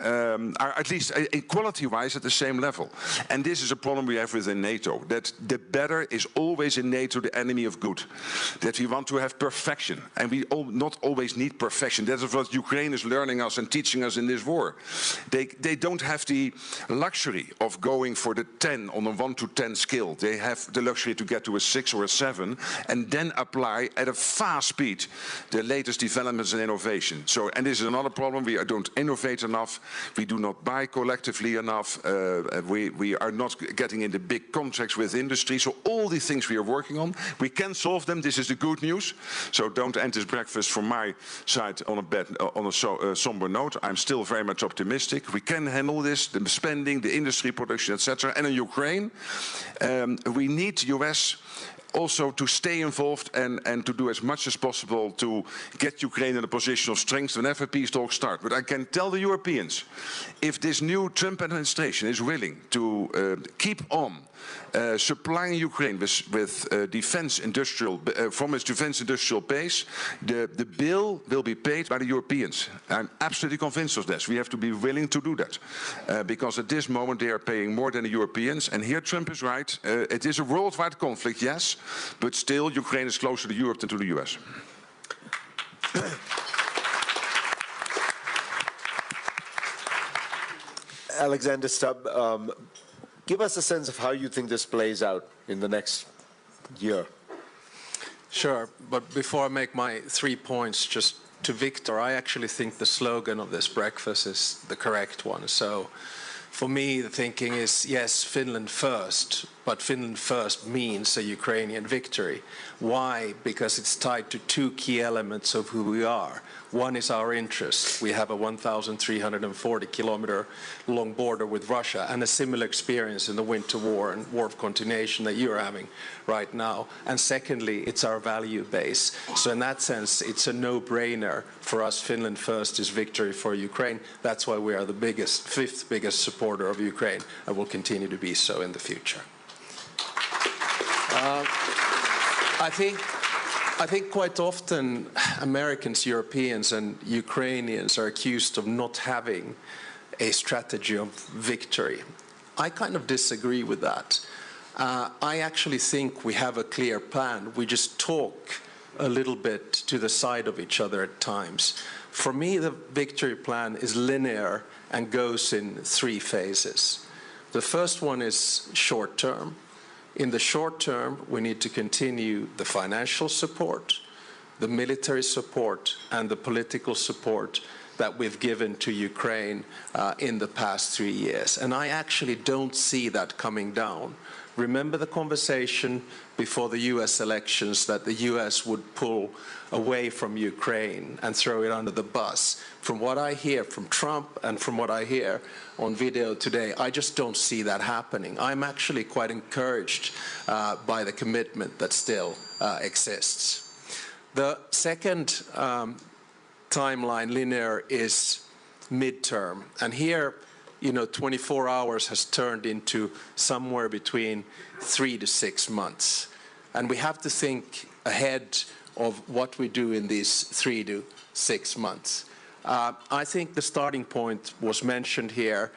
are at least quality-wise at the same level. And this is a problem we have within NATO, that the better is always in NATO the enemy of good. That we want to have perfection, and we not always need perfection. That is what Ukraine is learning us and teaching us in this war. They don't have the luxury of going for the 10 on a 1 to 10 scale. They have the luxury to get to a 6 or a 7 and then apply at a fast speed the latest developments and innovation. So, and this is another problem. We don't innovate enough. We do not buy collectively enough. We are not getting into big contracts with industry. So all these things we are working on, we can solve them. This is the good news. So don't end this breakfast from my side on a somber note. I'm still very much optimistic. We can handle this, the spending, the industry production, etc. And in Ukraine, we need the US also to stay involved and to do as much as possible to get Ukraine in a position of strength whenever peace talks start. But I can tell the Europeans, if this new Trump administration is willing to keep on supplying Ukraine with defense industrial, from its defense industrial base, the bill will be paid by the Europeans. I'm absolutely convinced of this. We have to be willing to do that. Because at this moment they are paying more than the Europeans. And here Trump is right. It is a worldwide conflict, yes, but still Ukraine is closer to Europe than to the US. Alexander Stubb, give us a sense of how you think this plays out in the next year. Sure, but before I make my 3 points, just to Victor, I actually think the slogan of this breakfast is the correct one. So for me, the thinking is, yes, Finland first, but Finland first means a Ukrainian victory. Why? Because it's tied to two key elements of who we are. One is our interest. We have a 1,340-kilometer long border with Russia and a similar experience in the winter war and war of continuation that you're having right now. And secondly, it's our value base. So in that sense, it's a no-brainer for us. Finland first is victory for Ukraine. That's why we are the biggest, fifth biggest supporter of Ukraine and will continue to be so in the future. I think quite often Americans, Europeans and Ukrainians are accused of not having a strategy of victory. I kind of disagree with that. I actually think we have a clear plan. We just talk a little bit to the side of each other at times. For me, the victory plan is linear and goes in 3 phases. The first one is short term. In the short term, we need to continue the financial support, the military support, and the political support that we've given to Ukraine in the past 3 years. And I actually don't see that coming down. Remember the conversation before the US elections that the US would pull away from Ukraine and throw it under the bus. From what I hear from Trump and from what I hear on video today, I just don't see that happening. I'm actually quite encouraged by the commitment that still exists. The second timeline, linear, is midterm. And here, 24 hours has turned into somewhere between 3 to 6 months. And we have to think ahead of what we do in these 3 to 6 months. I think the starting point was mentioned here.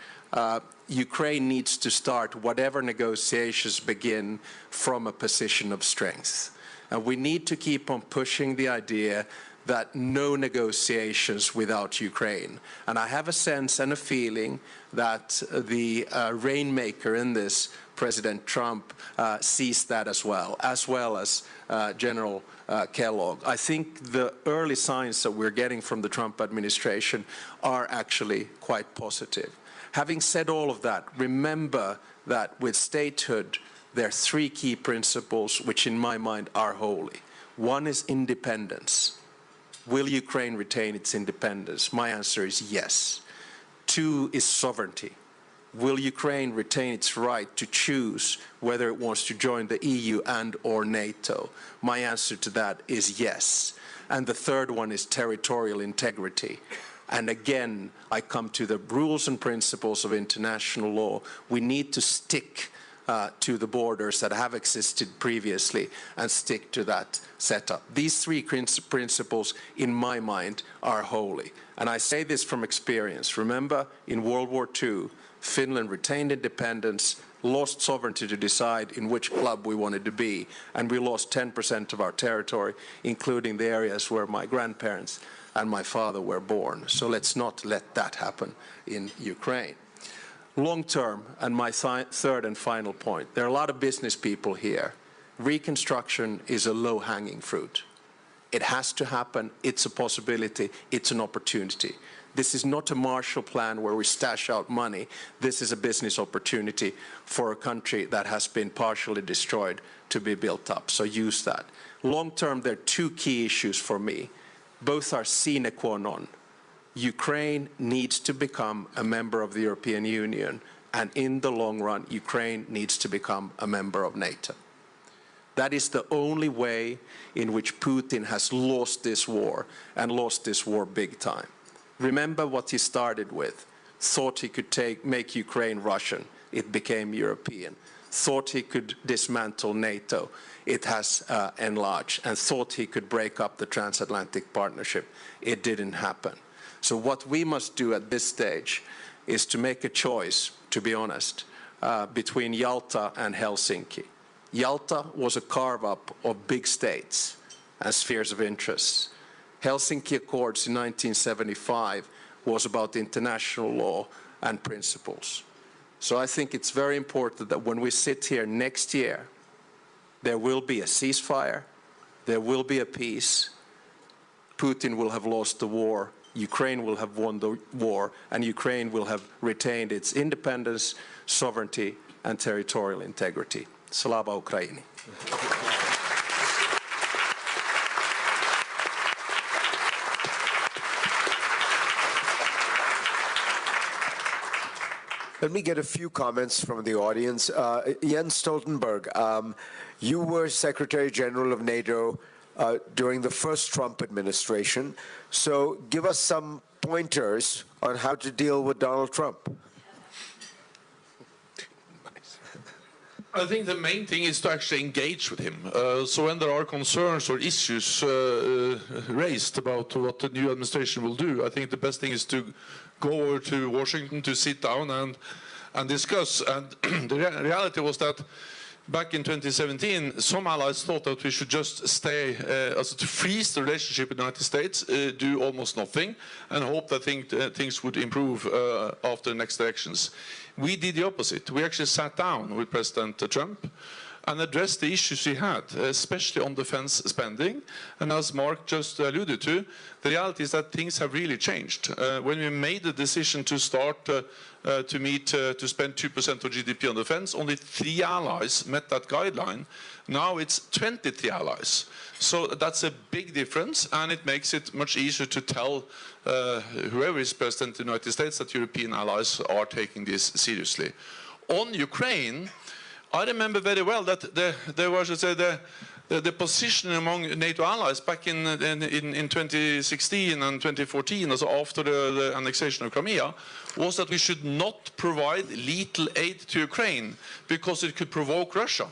Ukraine needs to start whatever negotiations begin from a position of strength. And we need to keep on pushing the idea that no negotiations without Ukraine. And I have a sense and a feeling that the rainmaker in this, President Trump, sees that as well as General Kellogg. I think the early signs that we're getting from the Trump administration are actually quite positive. Having said all of that, remember that with statehood, there are 3 key principles which in my mind are holy. One is independence. Will Ukraine retain its independence? My answer is yes. 2 is sovereignty. Will Ukraine retain its right to choose whether it wants to join the EU and or NATO? My answer to that is yes. And the third one is territorial integrity. And again, I come to the rules and principles of international law. We need to stick to the borders that have existed previously and stick to that setup. These three principles, in my mind, are holy. And I say this from experience. Remember, in World War II, Finland retained independence, lost sovereignty to decide in which club we wanted to be, and we lost 10% of our territory, including the areas where my grandparents and my father were born. So let's not let that happen in Ukraine. Long term, and my third and final point, there are a lot of business people here. Reconstruction is a low-hanging fruit. It has to happen, it's a possibility, it's an opportunity. This is not a Marshall Plan where we stash out money. This is a business opportunity for a country that has been partially destroyed to be built up. So use that. Long term, there are two key issues for me. Both are sine qua non. Ukraine needs to become a member of the European Union, and in the long run, Ukraine needs to become a member of NATO. That is the only way in which Putin has lost this war, and lost this war big time. Remember what he started with. Thought he could make Ukraine Russian. It became European. Thought he could dismantle NATO. It has enlarged. And thought he could break up the transatlantic partnership. It didn't happen. So what we must do at this stage is to make a choice, to be honest, between Yalta and Helsinki. Yalta was a carve-up of big states and spheres of interest. Helsinki Accords in 1975 was about international law and principles. So I think it's very important that when we sit here next year, there will be a ceasefire, there will be a peace, Putin will have lost the war, Ukraine will have won the war, and Ukraine will have retained its independence, sovereignty, and territorial integrity. Slava Ukraini. Let me get a few comments from the audience. Jens Stoltenberg, you were Secretary General of NATO during the first Trump administration. So give us some pointers on how to deal with Donald Trump. I think the main thing is to actually engage with him. So when there are concerns or issues raised about what the new administration will do, I think the best thing is to go over to Washington to sit down and discuss. And the reality was that back in 2017, some allies thought that we should just stay, to freeze the relationship with the United States, do almost nothing, and hope that things would improve after the next elections. We did the opposite. We actually sat down with President Trump and addressed the issues he had, especially on defense spending. And as Mark just alluded to, the reality is that things have really changed. When we made the decision to start to spend 2% of GDP on defense, only 3 allies met that guideline. Now it's 23 allies. So that's a big difference, and it makes it much easier to tell whoever is president of the United States that European allies are taking this seriously. On Ukraine, I remember very well that there was, the position among NATO allies back in 2016 and 2014, also after the annexation of Crimea, was that we should not provide lethal aid to Ukraine because it could provoke Russia.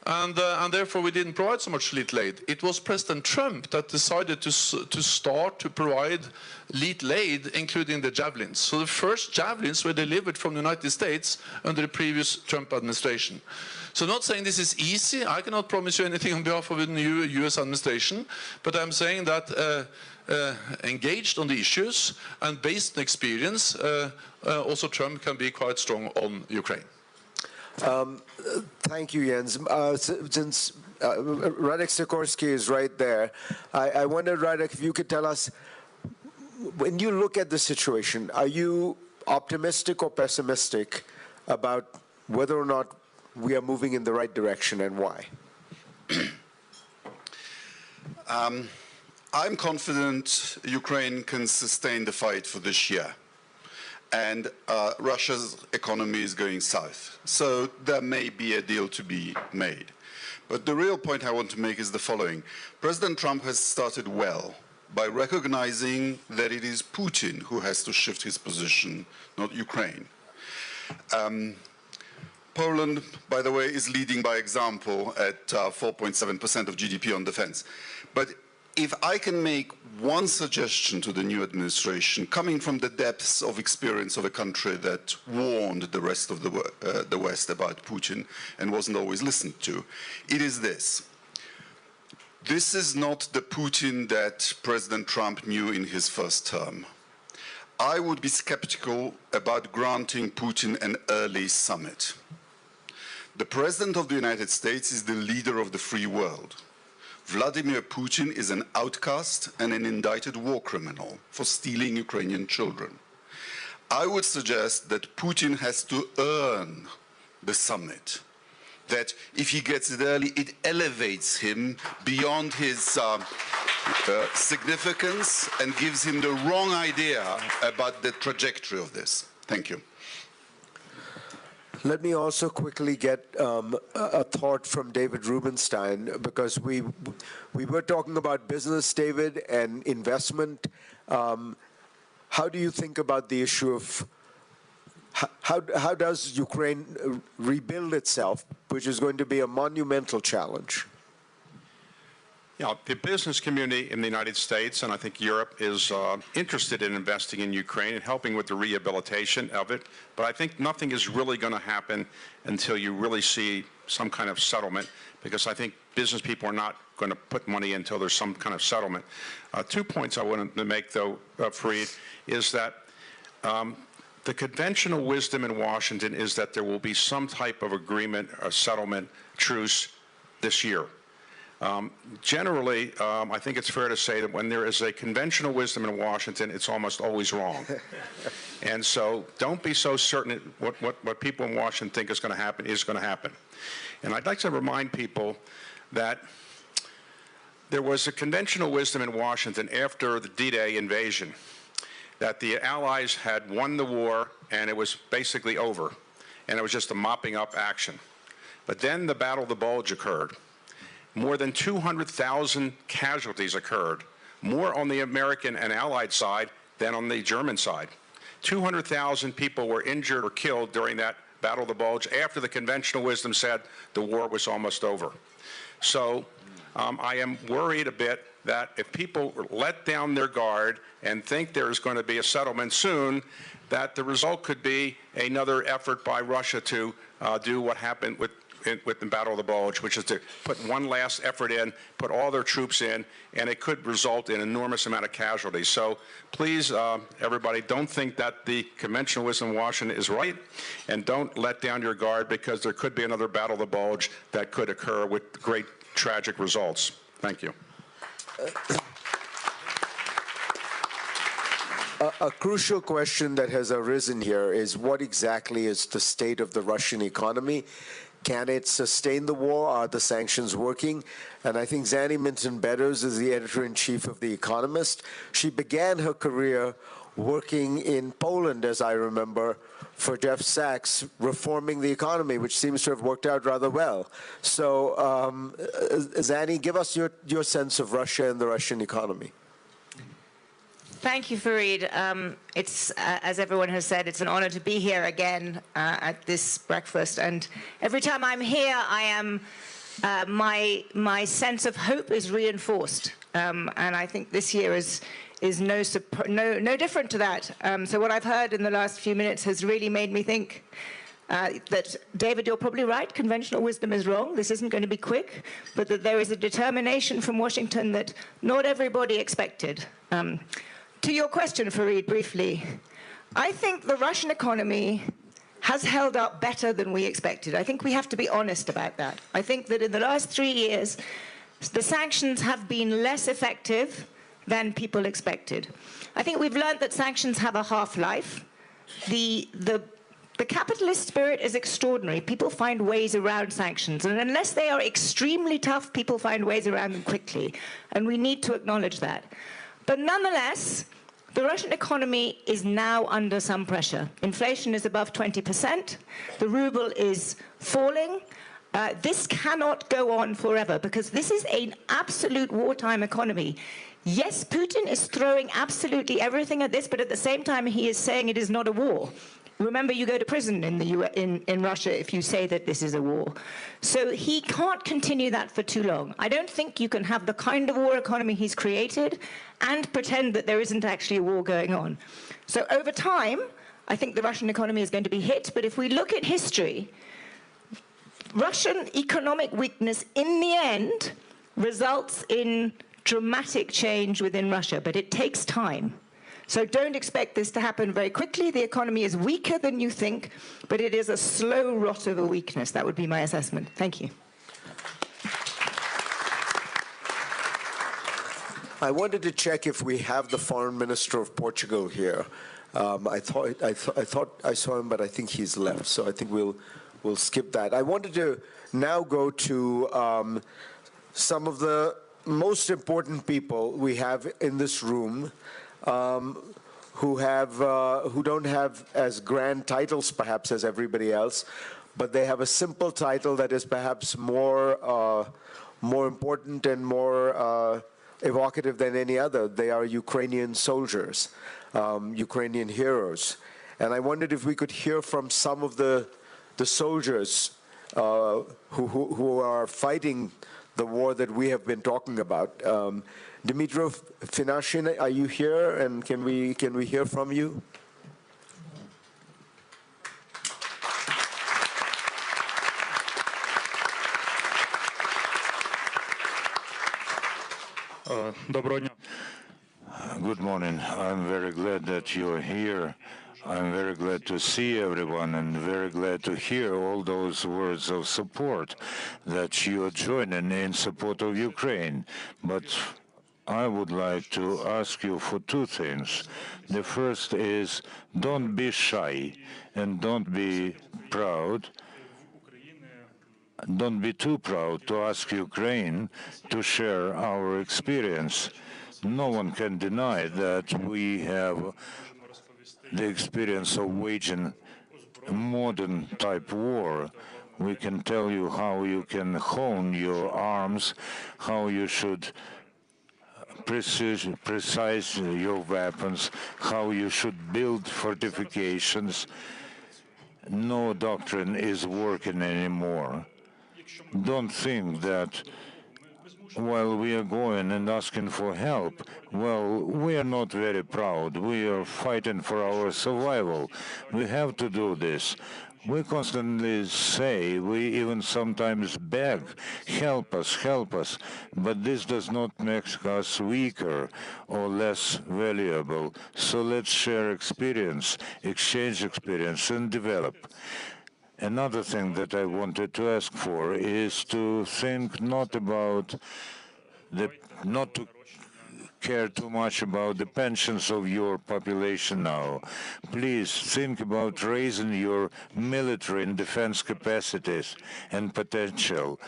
And therefore we didn't provide so much lethal aid. It was President Trump that decided to start to provide lethal aid, including the javelins. So the first javelins were delivered from the United States under the previous Trump administration. So I'm not saying this is easy. I cannot promise you anything on behalf of the new US administration, but I'm saying that engaged on the issues and based on experience, also Trump can be quite strong on Ukraine. Thank you, Jens. Since Radek Sikorsky is right there, I wonder, Radek, if you could tell us, when you look at the situation, are you optimistic or pessimistic about whether or not we are moving in the right direction, and why? I'm confident Ukraine can sustain the fight for this year. And Russia's economy is going south. So there may be a deal to be made. But the real point I want to make is the following. President Trump has started well by recognizing that it is Putin who has to shift his position, not Ukraine. Poland, by the way, is leading by example at 4.7% of GDP on defense. But if I can make one suggestion to the new administration, coming from the depths of experience of a country that warned the rest of the West about Putin and wasn't always listened to, it is this. This is not the Putin that President Trump knew in his first term. I would be skeptical about granting Putin an early summit. The President of the United States is the leader of the free world. Vladimir Putin is an outcast and an indicted war criminal for stealing Ukrainian children. I would suggest that Putin has to earn the summit, that if he gets it early, it elevates him beyond his significance and gives him the wrong idea about the trajectory of this. Thank you. Let me also quickly get a thought from David Rubenstein, because we were talking about business, David, and investment. How do you think about the issue of how does Ukraine rebuild itself, which is going to be a monumental challenge? Yeah, the business community in the United States, and I think Europe, is interested in investing in Ukraine and helping with the rehabilitation of it. But I think nothing is really going to happen until you really see some kind of settlement, because I think business people are not going to put money in until there's some kind of settlement. 2 points I wanted to make, though, Fareed, is that the conventional wisdom in Washington is that there will be some type of agreement, a settlement, truce this year. Generally, I think it's fair to say that when there is a conventional wisdom in Washington, it's almost always wrong. And so don't be so certain what people in Washington think is going to happen is going to happen. And I'd like to remind people that there was a conventional wisdom in Washington after the D-Day invasion, that the Allies had won the war and it was basically over, and it was just a mopping up action. But then the Battle of the Bulge occurred. More than 200,000 casualties occurred, more on the American and Allied side than on the German side. 200,000 people were injured or killed during that Battle of the Bulge after the conventional wisdom said the war was almost over. So I am worried a bit that if people let down their guard and think there's going to be a settlement soon, that the result could be another effort by Russia to do what happened with the Battle of the Bulge, which is to put one last effort in, put all their troops in, and it could result in an enormous amount of casualties. So please, everybody, don't think that the conventional wisdom in Washington is right, and don't let down your guard, because there could be another Battle of the Bulge that could occur with great tragic results. Thank you. A crucial question that has arisen here is what exactly is the state of the Russian economy? Can it sustain the war? Are the sanctions working? And I think Zanny Minton-Betters is the editor-in-chief of The Economist. She began her career working in Poland, as I remember, for Jeff Sachs, reforming the economy, which seems to have worked out rather well. So, Zanny, give us your sense of Russia and the Russian economy. Thank you, Fareed. It's, as everyone has said, it's an honor to be here again at this breakfast. And every time I'm here, I am, my sense of hope is reinforced. And I think this year is no different to that. So what I've heard in the last few minutes has really made me think that, David, you're probably right, conventional wisdom is wrong, this isn't going to be quick, but that there is a determination from Washington that not everybody expected. To your question, Fareed, briefly, I think the Russian economy has held up better than we expected. I think we have to be honest about that. I think that in the last 3 years, the sanctions have been less effective than people expected. I think we've learned that sanctions have a half-life. The capitalist spirit is extraordinary. People find ways around sanctions, and unless they are extremely tough, people find ways around them quickly, and we need to acknowledge that. But nonetheless, the Russian economy is now under some pressure. Inflation is above 20%. The ruble is falling. This cannot go on forever, because this is an absolute wartime economy. Yes, Putin is throwing absolutely everything at this, but at the same time, he is saying it is not a war. remember, you go to prison in Russia if you say that this is a war. So he can't continue that for too long. I don't think you can have the kind of war economy he's created and pretend that there isn't actually a war going on. So over time, I think the Russian economy is going to be hit. But if we look at history, Russian economic weakness in the end results in dramatic change within Russia, but it takes time. So don't expect this to happen very quickly. The economy is weaker than you think, but it is a slow rot of a weakness. That would be my assessment. Thank you. I wanted to check if we have the Foreign Minister of Portugal here. I thought I saw him, but I think he's left. So I think we'll skip that. I wanted to now go to some of the most important people we have in this room, who don't have as grand titles perhaps as everybody else, but they have a simple title that is perhaps more important and more evocative than any other. They are Ukrainian soldiers, Ukrainian heroes. And I wondered if we could hear from some of the soldiers who are fighting the war that we have been talking about. Dmytro Finashin, are you here? And can we hear from you? Good morning. I'm very glad that you're here. I'm very glad to see everyone and very glad to hear all those words of support that you are joining in support of Ukraine. But I would like to ask you for two things. The first is, don't be shy and don't be proud. Don't be too proud to ask Ukraine to share our experience. No one can deny that we have the experience of waging a modern type war. We can tell you how you can hone your arms, how you should precise your weapons, how you should build fortifications. No doctrine is working anymore. Don't think that while we are going and asking for help, well, we are not very proud. We are fighting for our survival. We have to do this. We constantly say, we even sometimes beg, help us, but this does not make us weaker or less valuable. So let's share experience, exchange experience, and develop. Another thing that I wanted to ask for is to think not to care too much about the pensions of your population now. Please think about raising your military and defense capacities and potential.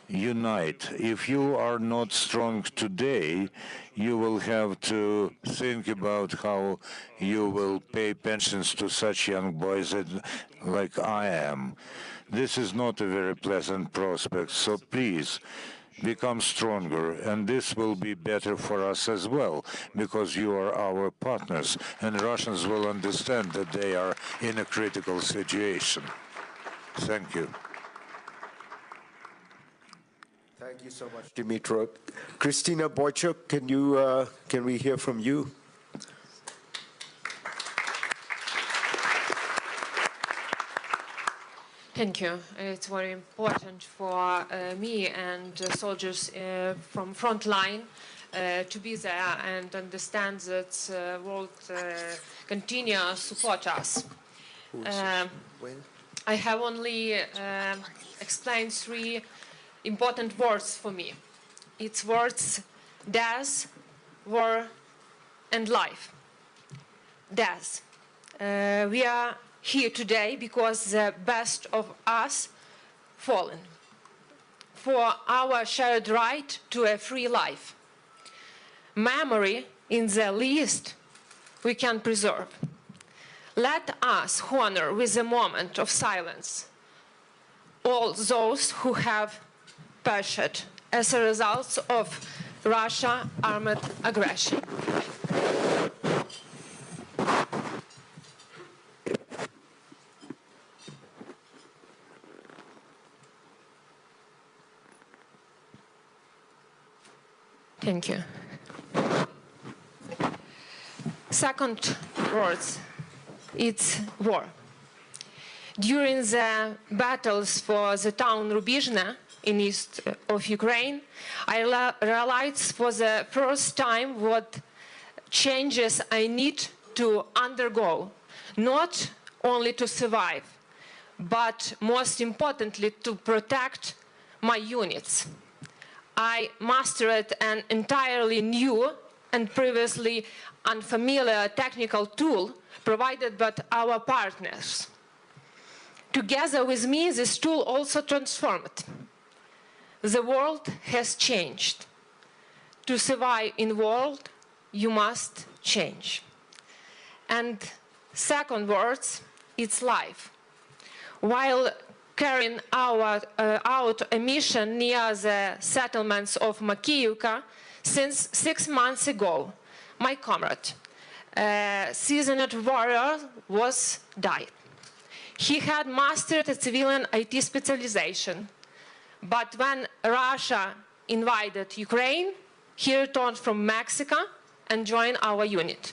Unite. If you are not strong today, you will have to think about how you will pay pensions to such young boys like I am. This is not a very pleasant prospect, so please become stronger, and this will be better for us as well, because you are our partners, and Russians will understand that they are in a critical situation. Thank you. Thank you so much, Dmytro. Kristina Boychuk, can we hear from you? Thank you. It's very important for me and soldiers from front line to be there and understand that the world continue to support us. I have only explained three important words for me. It's words death, war, and life. Death. We are here today because the best of us fallen for our shared right to a free life. Memory in the least we can preserve. Let us honor with a moment of silence all those who have perished as a result of Russia's armed aggression. Thank you. Second words, it's war. During the battles for the town Rubizhne in east of Ukraine, I realized for the first time what changes I need to undergo, not only to survive, but most importantly to protect my units. I mastered an entirely new and previously unfamiliar technical tool provided by our partners. Together with me, this tool also transformed. The world has changed. To survive in the world, you must change. And second words, it's life. While carrying out a mission near the settlements of Makiyivka, since 6 months ago, my comrade, seasoned warrior, was died. He had mastered a civilian IT specialization, but when Russia invaded Ukraine, he returned from Mexico and joined our unit.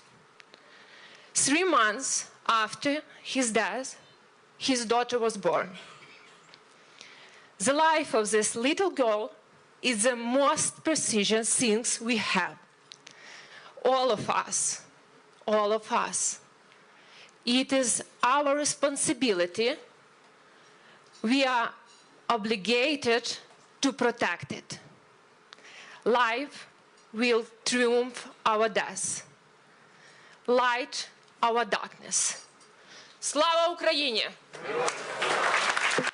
3 months after his death, his daughter was born. The life of this little girl is the most precious things we have. All of us. It is our responsibility. We are obligated to protect it. Life will triumph our death. Light our darkness. Slava Ukraini!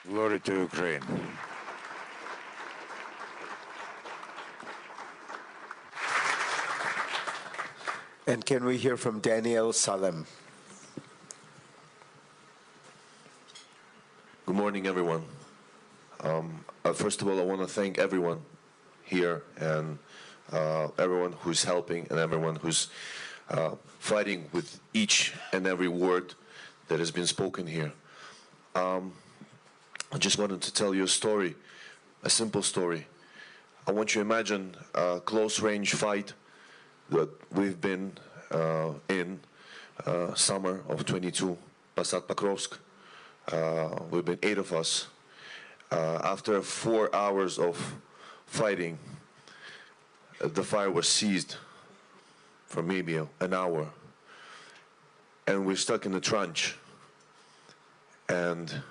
Glory to Ukraine. And can we hear from Daniel Salem? Good morning, everyone. First of all, I want to thank everyone here and everyone who's helping and everyone who's fighting with each and every word that has been spoken here. I just wanted to tell you a story, a simple story. I want you to imagine a close-range fight that we've been in summer of 22, Posad Pokrovsk. We've been 8 of us. After 4 hours of fighting, the fire was seized for maybe an hour. And we're stuck in the trench. And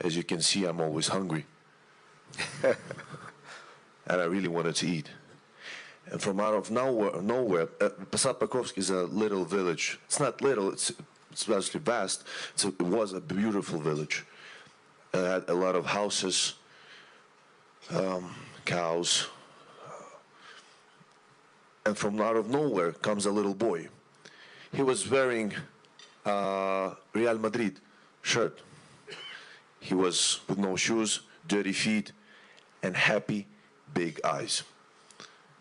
as you can see, I'm always hungry. And I really wanted to eat. And from out of nowhere, Posad Pokrovsk is a little village. It's not little, it's actually vast. It was a beautiful village. It had a lot of houses, cows. And from out of nowhere comes a little boy. He was wearing a Real Madrid shirt. He was with no shoes, dirty feet, and happy big eyes.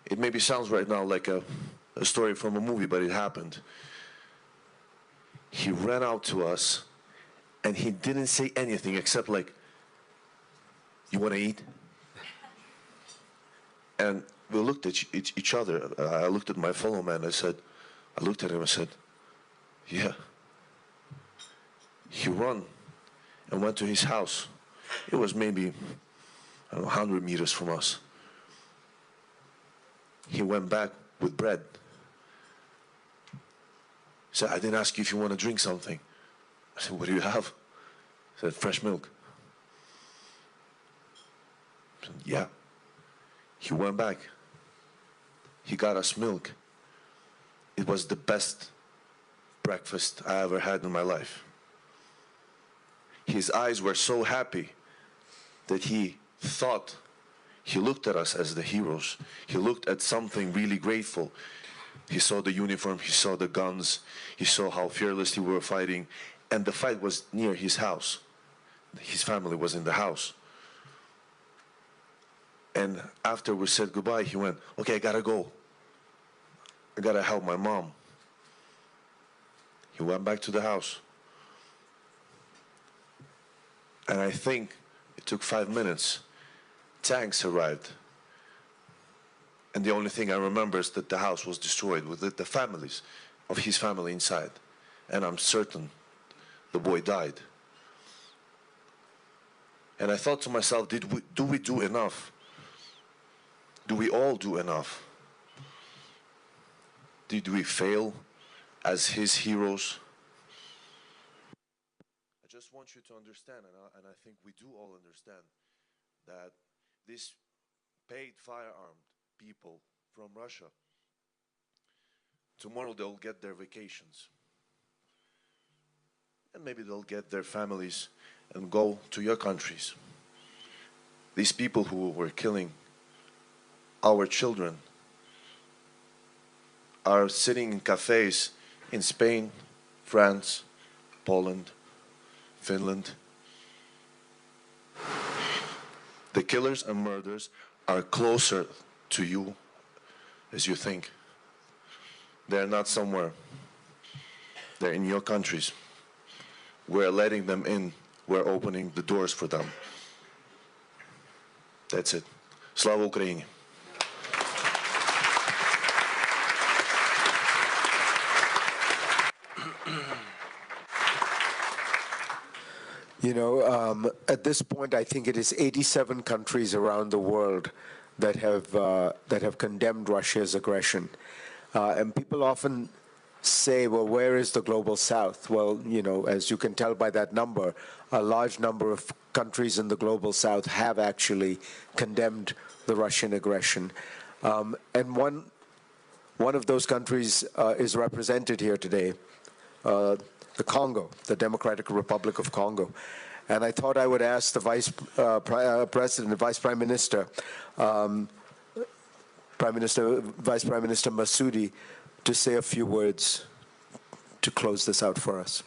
It maybe sounds right now like a story from a movie, but it happened. He ran out to us, and he didn't say anything except like, "You want to eat?" And we looked at each other. I looked at my fellow man. I looked at him and said, "Yeah." He ran and went to his house. It was maybe 100 meters from us. He went back with bread. He said, "I didn't ask you if you want to drink something." I said, "What do you have?" He said, "Fresh milk." I said, "Yeah." He went back. He got us milk. It was the best breakfast I ever had in my life. His eyes were so happy that he thought, he looked at us as the heroes. He looked at something really grateful. He saw the uniform, he saw the guns, he saw how fearlessly we were fighting, and the fight was near his house. His family was in the house. And after we said goodbye, he went, "Okay, I gotta go. I gotta help my mom." He went back to the house. And I think it took 5 minutes. Tanks arrived. And the only thing I remember is that the house was destroyed with the families of his family inside. And I'm certain the boy died. And I thought to myself, do we do enough? Do we all do enough? Did we fail as his heroes? I just want you to understand, and I think we do all understand, that these paid firearmed people from Russia, tomorrow they'll get their vacations. And maybe they'll get their families and go to your countries. These people who were killing our children are sitting in cafes in Spain, France, Poland, Finland. The killers and murderers are closer to you as you think. They're not somewhere. They're in your countries. We're letting them in. We're opening the doors for them. That's it. Slava Ukraini. You know, at this point, I think it is 87 countries around the world that have condemned Russia's aggression. And people often say, well, where is the global south? Well, you know, as you can tell by that number, a large number of countries in the global south have actually condemned the Russian aggression. And one of those countries is represented here today, the Congo, the Democratic Republic of Congo. And I thought I would ask the Vice President, Vice Prime Minister, Vice Prime Minister Masudi, to say a few words to close this out for us.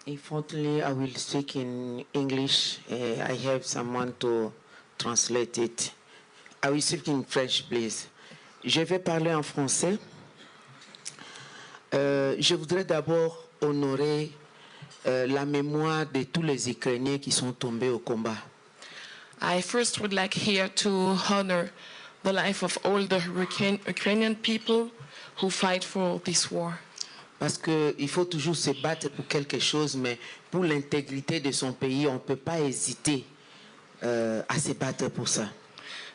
Unfortunately, I will speak in English. I have someone to translate it. I will speak in French, please. Je vais parler en français. Je voudrais d'abord honorer la mémoire de tous les Ukrainiens qui sont tombés au combat. I first would like here to honor the life of all the Ukrainian people who fight for this war. Parce qu'il faut toujours se battre pour quelque chose, mais pour l'intégrité de son pays, on ne peut pas hésiter à se battre pour ça.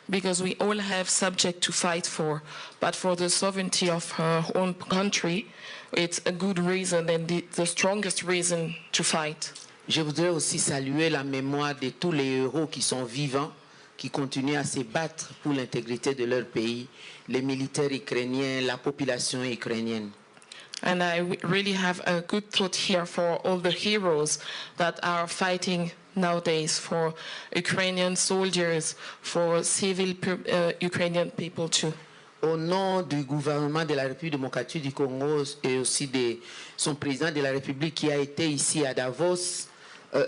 Because we all have subject to fight for, but for the sovereignty of her own country, it's a good reason and the strongest reason to fight. Je voudrais aussi saluer la mémoire de tous les héros qui sont vivants, qui continuent à se battre pour l'intégrité de leur pays, les militaires ukrainiens, la population ukrainienne. And I really have a good thought here for all the heroes that are fighting nowadays, for Ukrainian soldiers, for civil Ukrainian people too. Au nom du gouvernement de la République démocratique du Congo et aussi de son président de la République qui a été ici à Davos,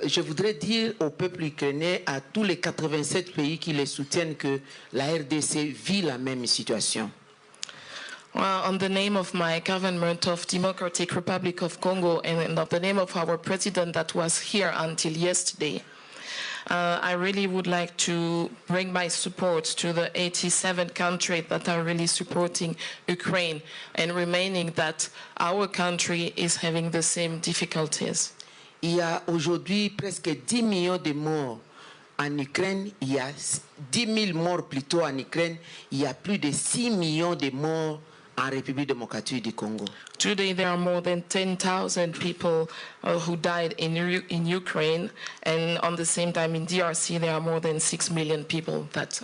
je voudrais dire au peuple ukrainien, à tous les 87 pays qui les soutiennent, que la RDC vit la même situation. Well, on the name of my government of Democratic Republic of Congo and of the name of our president that was here until yesterday, I really would like to bring my support to the 87 countries that are really supporting Ukraine and remaining that our country is having the same difficulties. Il y a aujourd'hui presque 10 millions de morts en Ukraine. Il y a 10 000 morts plutôt en Ukraine. Il y a plus de 6 millions de morts en République démocratique du Congo. Today there are more than 10,000 people who died in Ukraine, and on the same time in DRC there are more than 6 million people that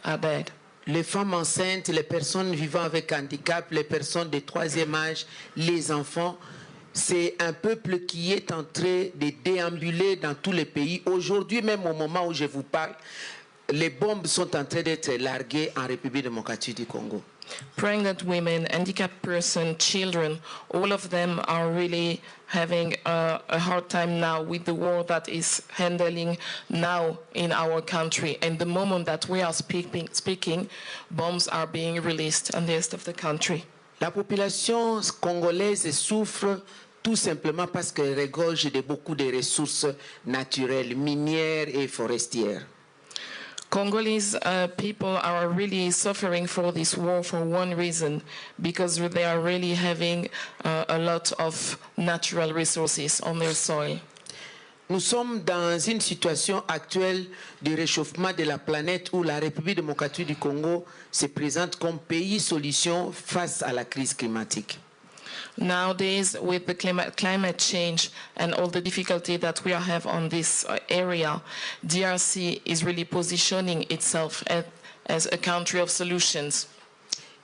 are dead. Les femmes enceintes, les personnes vivant avec handicap, les personnes de troisième âge, les enfants, c'est un peuple qui est en train de déambuler dans tous les pays. Aujourd'hui, même au moment où je vous parle, les bombes sont en train d'être larguées en République démocratique du Congo. Pregnant women, handicapped persons, children, all of them are really having a hard time now with the war that is handling now in our country. And the moment that we are speaking, bombs are being released in the rest of the country. La population congolaise souffre tout simplement parce qu'elle regorge de beaucoup de ressources naturelles, minières et forestières. Congolese people are really suffering for this war for one reason, because they are really having a lot of natural resources on their soil. Nous sommes dans une situation actuelle de réchauffement de la planète où la République démocratique du Congo se présente comme pays solution face à la crise climatique. Nowadays, with the climate change and all the difficulty that we have on this area, DRC is really positioning itself as a country of solutions.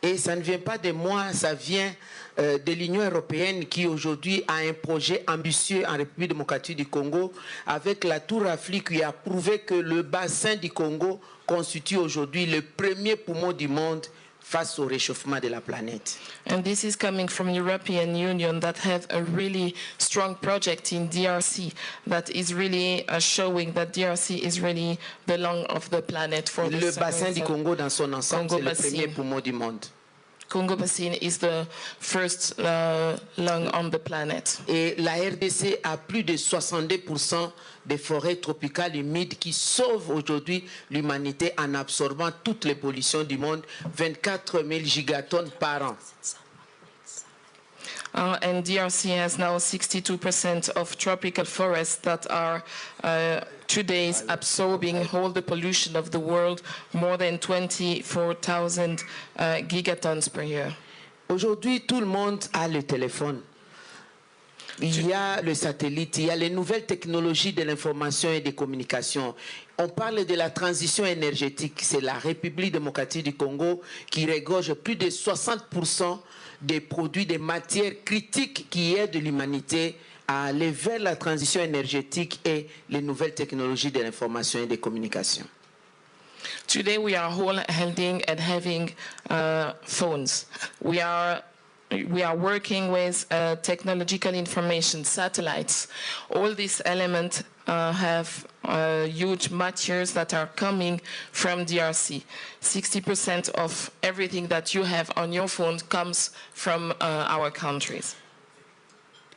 Et ça ne vient pas de moi, ça vient de l'Union européenne qui aujourd'hui a un projet ambitieux en République démocratique du Congo avec la Tour Afrique qui a prouvé que le bassin du Congo constitue aujourd'hui le premier poumon du monde face au réchauffement de la planète. And this is coming from the European Union that has a really strong project in DRC that is really showing that DRC is really the lung of the planet for le bassin du Congo dans son ensemble, c'est le premier poumon du monde. Congo Basin is the first lung on the planet. Et la RDC a plus de 62% des forêts tropicales humides qui sauvent aujourd'hui l'humanité en absorbant toutes les pollutions du monde, 24 000 gigatonnes par an. And DRC has now 62% of tropical forests that are today absorbing all the pollution of the world, more than 24,000 gigatons per year. Aujourd'hui, tout le monde a le téléphone. Il y a le satellite, il y a les nouvelles technologies de l'information et des communications. On parle de la transition énergétique. C'est la République démocratique du Congo qui regorge plus de 60% des produits, des matières critiques qui aident l'humanité à aller vers la transition énergétique et les nouvelles technologies de l'information et des communications. Today we are all holding and having phones. We are working with technological information, satellites. All these elements have huge materials that are coming from DRC. 60% of everything that you have on your phone comes from our countries.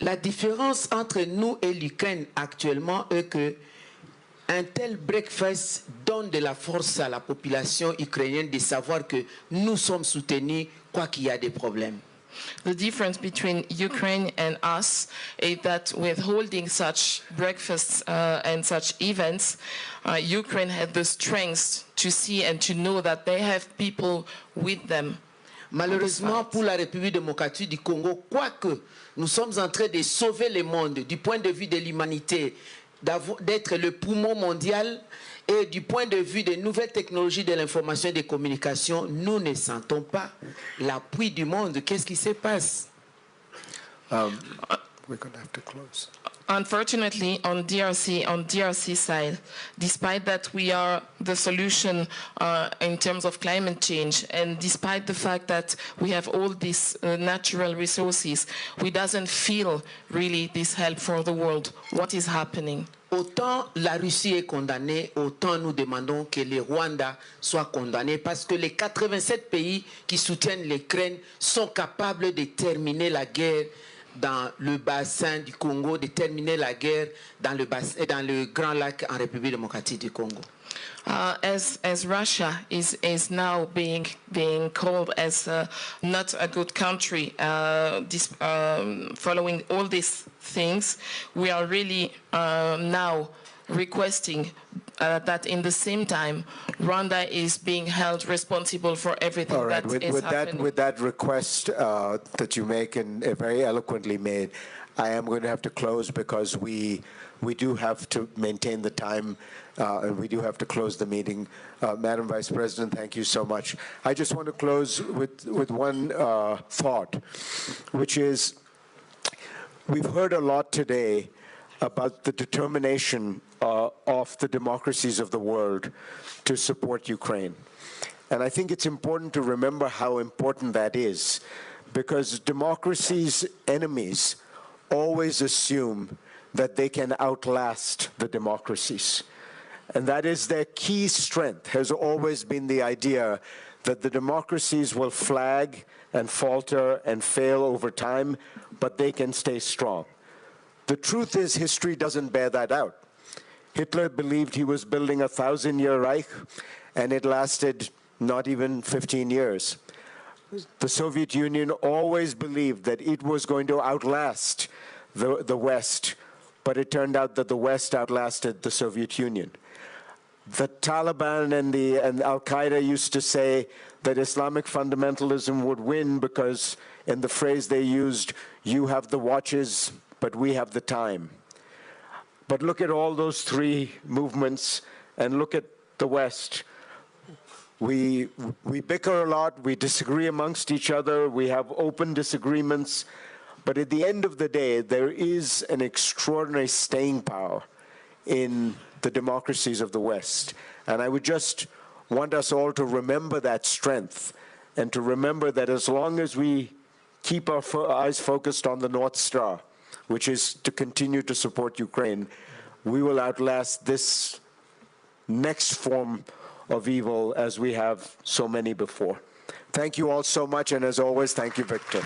La différence entre nous et l'Ukraine actuellement est que un tel breakfast donne de la force à la population ukrainienne de savoir que nous sommes soutenus quoi qu'il y a des problèmes. The difference between Ukraine and us is that with holding such breakfasts and such events, Ukraine had the strength to see and to know that they have people with them. Malheureusement pour la République démocratique du Congo, quoique nous sommes en train de sauver le monde du point de vue de l'humanité, d'être le poumon mondial, et du point de vue des nouvelles technologies de l'information et des communications, nous ne sentons pas l'appui du monde. Qu'est-ce qui se passe? We're going to have to close. Unfortunately, on DRC side, despite that we are the solution in terms of climate change, and despite the fact that we have all these natural resources, we doesn't feel really this help for the world. What is happening? Autant la Russie est condamnée, autant nous demandons que le Rwanda soit condamné parce que les 87 pays qui soutiennent l'Ukraine sont capables de terminer la guerre dans le bassin du Congo, de terminer la guerre dans le Grand Lac en République démocratique du Congo. As Russia is now being called as not a good country, following all these things, we are really now requesting that in the same time, Rwanda is being held responsible for everything that is happening. With that request that you make and very eloquently made, I am going to have to close because we do have to maintain the time and we do have to close the meeting. Madam Vice President, thank you so much. I just want to close with one thought, which is we've heard a lot today about the determination of the democracies of the world to support Ukraine. And I think it's important to remember how important that is, because democracy's enemies always assume that they can outlast the democracies. And that is their key strength, has always been the idea that the democracies will flag and falter and fail over time, but they can stay strong. The truth is, history doesn't bear that out. Hitler believed he was building a 1,000-year Reich, and it lasted not even 15 years. The Soviet Union always believed that it was going to outlast the West, but it turned out that the West outlasted the Soviet Union. The Taliban and Al-Qaeda used to say that Islamic fundamentalism would win because, in the phrase they used, you have the watches, but we have the time. But look at all those three movements and look at the West. We bicker a lot, we disagree amongst each other, we have open disagreements, but at the end of the day, there is an extraordinary staying power in the democracies of the West. And I would just want us all to remember that strength and to remember that as long as we keep our eyes focused on the North Star, which is to continue to support Ukraine, we will outlast this next form of evil as we have so many before. Thank you all so much, and as always, thank you, Victor.